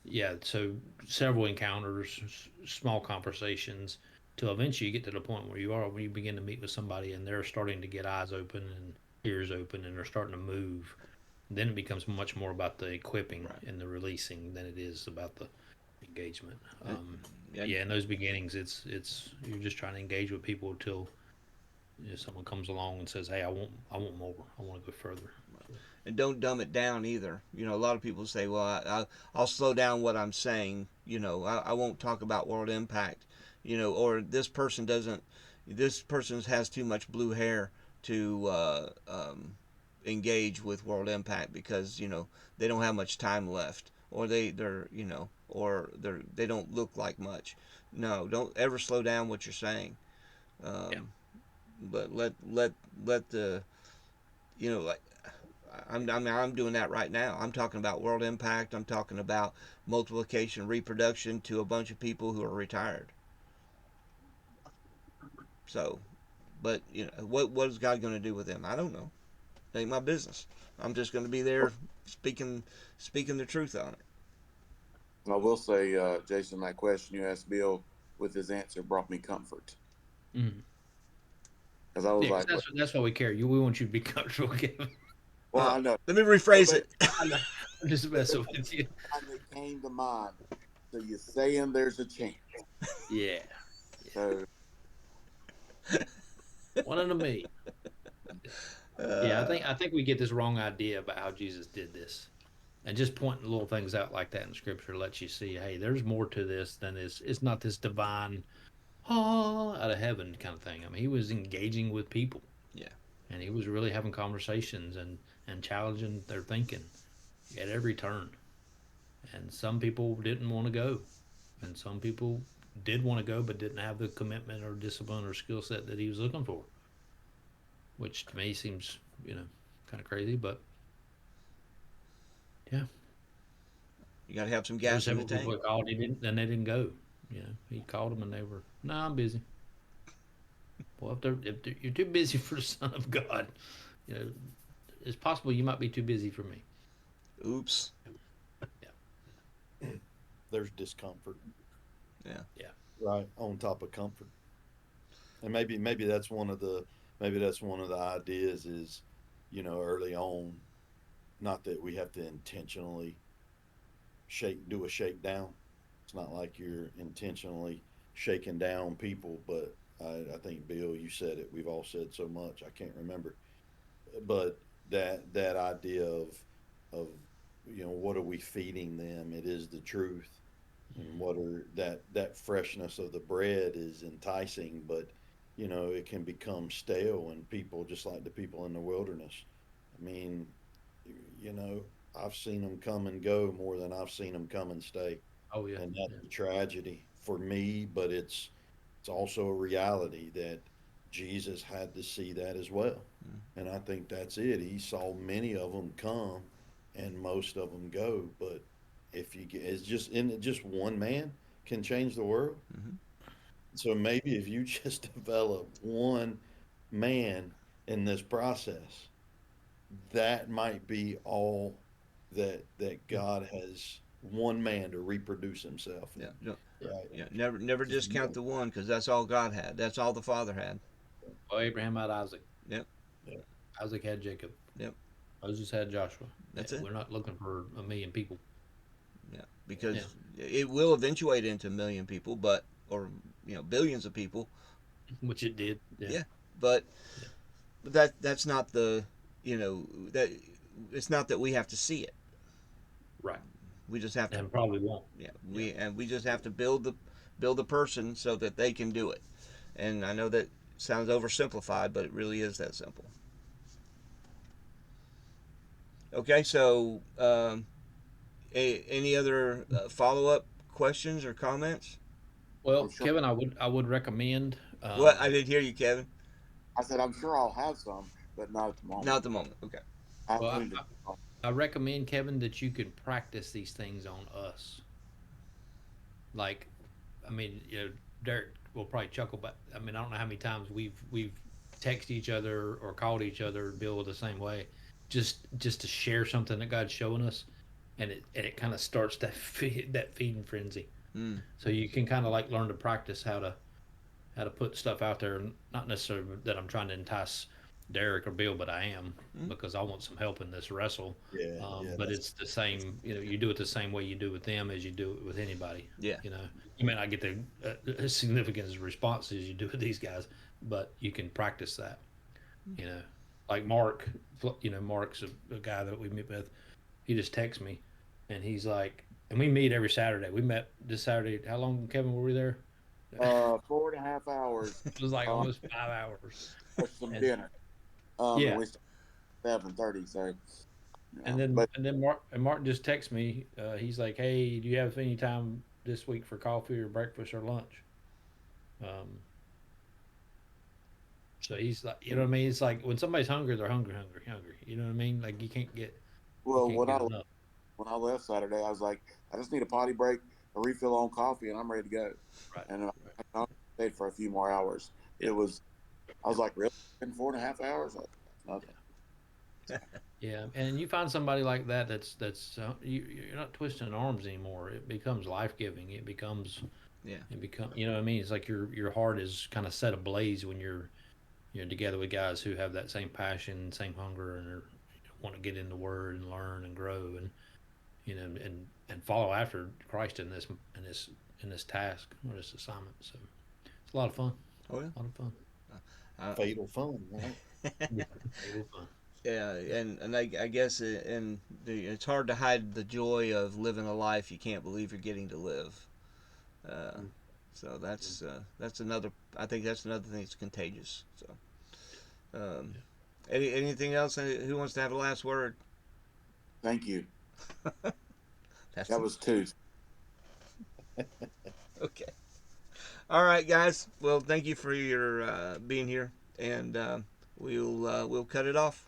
Speaker 3: yeah, so several encounters, small conversations, till eventually you get to the point where when you begin to meet with somebody and they're starting to get eyes open and ears open and they're starting to move, then it becomes much more about the equipping
Speaker 1: Right.
Speaker 3: and the releasing than it is about the engagement.
Speaker 1: And, and
Speaker 3: Yeah, in those beginnings, it's you're just trying to engage with people until someone comes along and says, "Hey, I want more. I want to go further."
Speaker 1: and don't dumb it down either. A lot of people say, well, I'll slow down what I'm saying. I won't talk about World Impact. Or this person has too much blue hair to engage with World Impact because they don't have much time left, or they don't look like much. No, don't ever slow down what you're saying.
Speaker 3: Yeah,
Speaker 1: Um, but let the like I'm doing that right now. I'm talking about World Impact. I'm talking about multiplication, reproduction to a bunch of people who are retired. So, but what is God going to do with them? I don't know. It ain't my business. I'm just going to be there speaking the truth on it.
Speaker 2: I will say, Jason, that question you asked Bill with his answer brought me comfort
Speaker 3: mm
Speaker 2: because I was
Speaker 3: yeah, because
Speaker 2: like,
Speaker 3: that's why we care. We want you to be comfortable, Kevin.
Speaker 2: well, I know,
Speaker 1: Let me rephrase
Speaker 2: but
Speaker 1: it.
Speaker 3: I know. I'm just messing with you.
Speaker 2: it came to mind. So you're saying there's a chance.
Speaker 3: Yeah,
Speaker 2: So
Speaker 3: one in a million. Yeah, I think we get this wrong idea about how Jesus did this, and just pointing little things out like that in Scripture lets you see, hey, there's more to this than this. It's not this divine, out of heaven kind of thing. I mean, he was engaging with people,
Speaker 1: Yeah.
Speaker 3: and he was really having conversations and challenging their thinking at every turn. And some people didn't want to go, and some people did want to go but didn't have the commitment or discipline or skill set that he was looking for, which to me seems kind of crazy, but yeah.
Speaker 1: You got to have some
Speaker 3: There were
Speaker 1: gas in the
Speaker 3: several people
Speaker 1: tank.
Speaker 3: that called, he didn't, and they didn't go. He called them and they were, no, I'm busy. Well, you're too busy for the Son of God, you know, it's possible you might be too busy for me.
Speaker 1: Oops.
Speaker 4: There's discomfort,
Speaker 1: Yeah.
Speaker 3: Yeah.
Speaker 4: right, on top of comfort. And maybe that's one of the ideas is, early on, not that we have to intentionally do a shakedown. It's not like you're intentionally shaking down people, but I think Bill, you said it. We've all said so much. I can't remember, but that idea of what are we feeding them? It is the truth, and that freshness of the bread is enticing, but it can become stale, and people just like the people in the wilderness. I mean, you know, I've seen them come and go more than I've seen them come and stay,
Speaker 3: Oh yeah.
Speaker 4: and that's
Speaker 3: Yeah.
Speaker 4: a tragedy for me. But it's also a reality that Jesus had to see that as well, and I think that's it. He saw many of them come, and most of them go. But if you get, it's just in just one man can change the world.
Speaker 1: Mm-hmm.
Speaker 4: So maybe if you just develop one man in this process, that might be all that God has one man to reproduce himself
Speaker 1: Yeah.
Speaker 4: in.
Speaker 1: No,
Speaker 4: Right.
Speaker 1: yeah. Never
Speaker 4: Just
Speaker 1: discount
Speaker 4: one.
Speaker 1: the one because that's all God had. That's all the Father had.
Speaker 3: Well, Abraham had Isaac.
Speaker 1: Yep.
Speaker 4: Yeah.
Speaker 3: Isaac had Jacob.
Speaker 1: Yep.
Speaker 3: Moses had Joshua. Yeah,
Speaker 1: That's it.
Speaker 3: we're not looking for a million people.
Speaker 1: Yeah.
Speaker 3: Yeah.
Speaker 1: Because it will eventuate into a million people, but or billions of people.
Speaker 3: Which it did. Yeah.
Speaker 1: Yeah. But
Speaker 3: Yeah.
Speaker 1: that's not the that it's not that we have to see it.
Speaker 3: Right.
Speaker 1: We just have to.
Speaker 3: And probably won't.
Speaker 1: Yeah.
Speaker 3: Yeah.
Speaker 1: We just have to build the person so that they can do it. And I know that sounds oversimplified, but it really is that simple. Okay, so any other follow up questions or comments?
Speaker 2: I'm
Speaker 3: Well,
Speaker 2: sure.
Speaker 3: Kevin, I would recommend.
Speaker 1: What? I didn't hear you, Kevin.
Speaker 2: I said I'm sure I'll have some, but not at the
Speaker 1: Not
Speaker 2: moment.
Speaker 1: at the moment. Okay.
Speaker 2: I
Speaker 3: Well,
Speaker 2: need to.
Speaker 3: I recommend Kevin that you can practice these things on us. Like, I mean, Derek will probably chuckle, but I mean, I don't know how many times we've texted each other or called each other, Bill, the same way, just to share something that God's showing us, and it kind of starts that feeding frenzy.
Speaker 1: Mm.
Speaker 3: So you can kind of like learn to practice how to put stuff out there. Not necessarily that I'm trying to entice Derek or Bill, but I am
Speaker 1: Mm.
Speaker 3: because I want some help in this wrestle.
Speaker 4: Yeah, yeah,
Speaker 3: But
Speaker 4: that's
Speaker 3: it's the same. You do it the same way you do with them as you do it with anybody.
Speaker 1: Yeah.
Speaker 3: You may not get the significant responses you do with these guys, but you can practice that. You know, like Mark. Mark's a guy that we meet with. He just texts me, and he's like, and we meet every Saturday. We met this Saturday. How long, Kevin, were we there?
Speaker 2: 4.5 hours.
Speaker 3: It was like
Speaker 2: Um,
Speaker 3: almost 5 hours.
Speaker 2: for some
Speaker 3: And
Speaker 2: dinner. And
Speaker 3: yeah,
Speaker 2: we started at 7:30. So,
Speaker 3: and then Martin just texts me. He's like, "Hey, do you have any time this week for coffee or breakfast or lunch?" Um, so he's like, you know what I mean? It's like when somebody's hungry, they're hungry, hungry, hungry. You know what I mean? Like you
Speaker 2: well,
Speaker 3: can't get enough.
Speaker 2: when I left Saturday, I was like, I just need a potty break, a refill on coffee, and I'm ready to go.
Speaker 3: Right.
Speaker 2: And
Speaker 3: Right.
Speaker 2: I stayed for a few more hours.
Speaker 3: Yeah.
Speaker 2: I was like, really? In 4.5 hours? Okay.
Speaker 3: Yeah, and you find somebody like that that's you're not twisting arms anymore. It becomes life giving.
Speaker 1: Yeah.
Speaker 3: You know what I mean? It's like your heart is kind of set ablaze when you're together with guys who have that same passion, same hunger, and want to get in the Word and learn and grow and and follow after Christ in this task or this assignment. So it's a lot of fun.
Speaker 1: Oh yeah.
Speaker 3: A lot of fun.
Speaker 4: fatal fun, right?
Speaker 3: Yeah, real fun.
Speaker 1: Yeah, and I guess it's hard to hide the joy of living a life you can't believe you're getting to live. Uh, so that's another. I think that's another thing that's contagious. So, um,
Speaker 3: Yeah.
Speaker 1: anything else? Who wants to have the last word?
Speaker 2: Thank you.
Speaker 1: That's
Speaker 2: That was two.
Speaker 1: okay. All right, guys. Well, thank you for your being here, and we'll cut it off.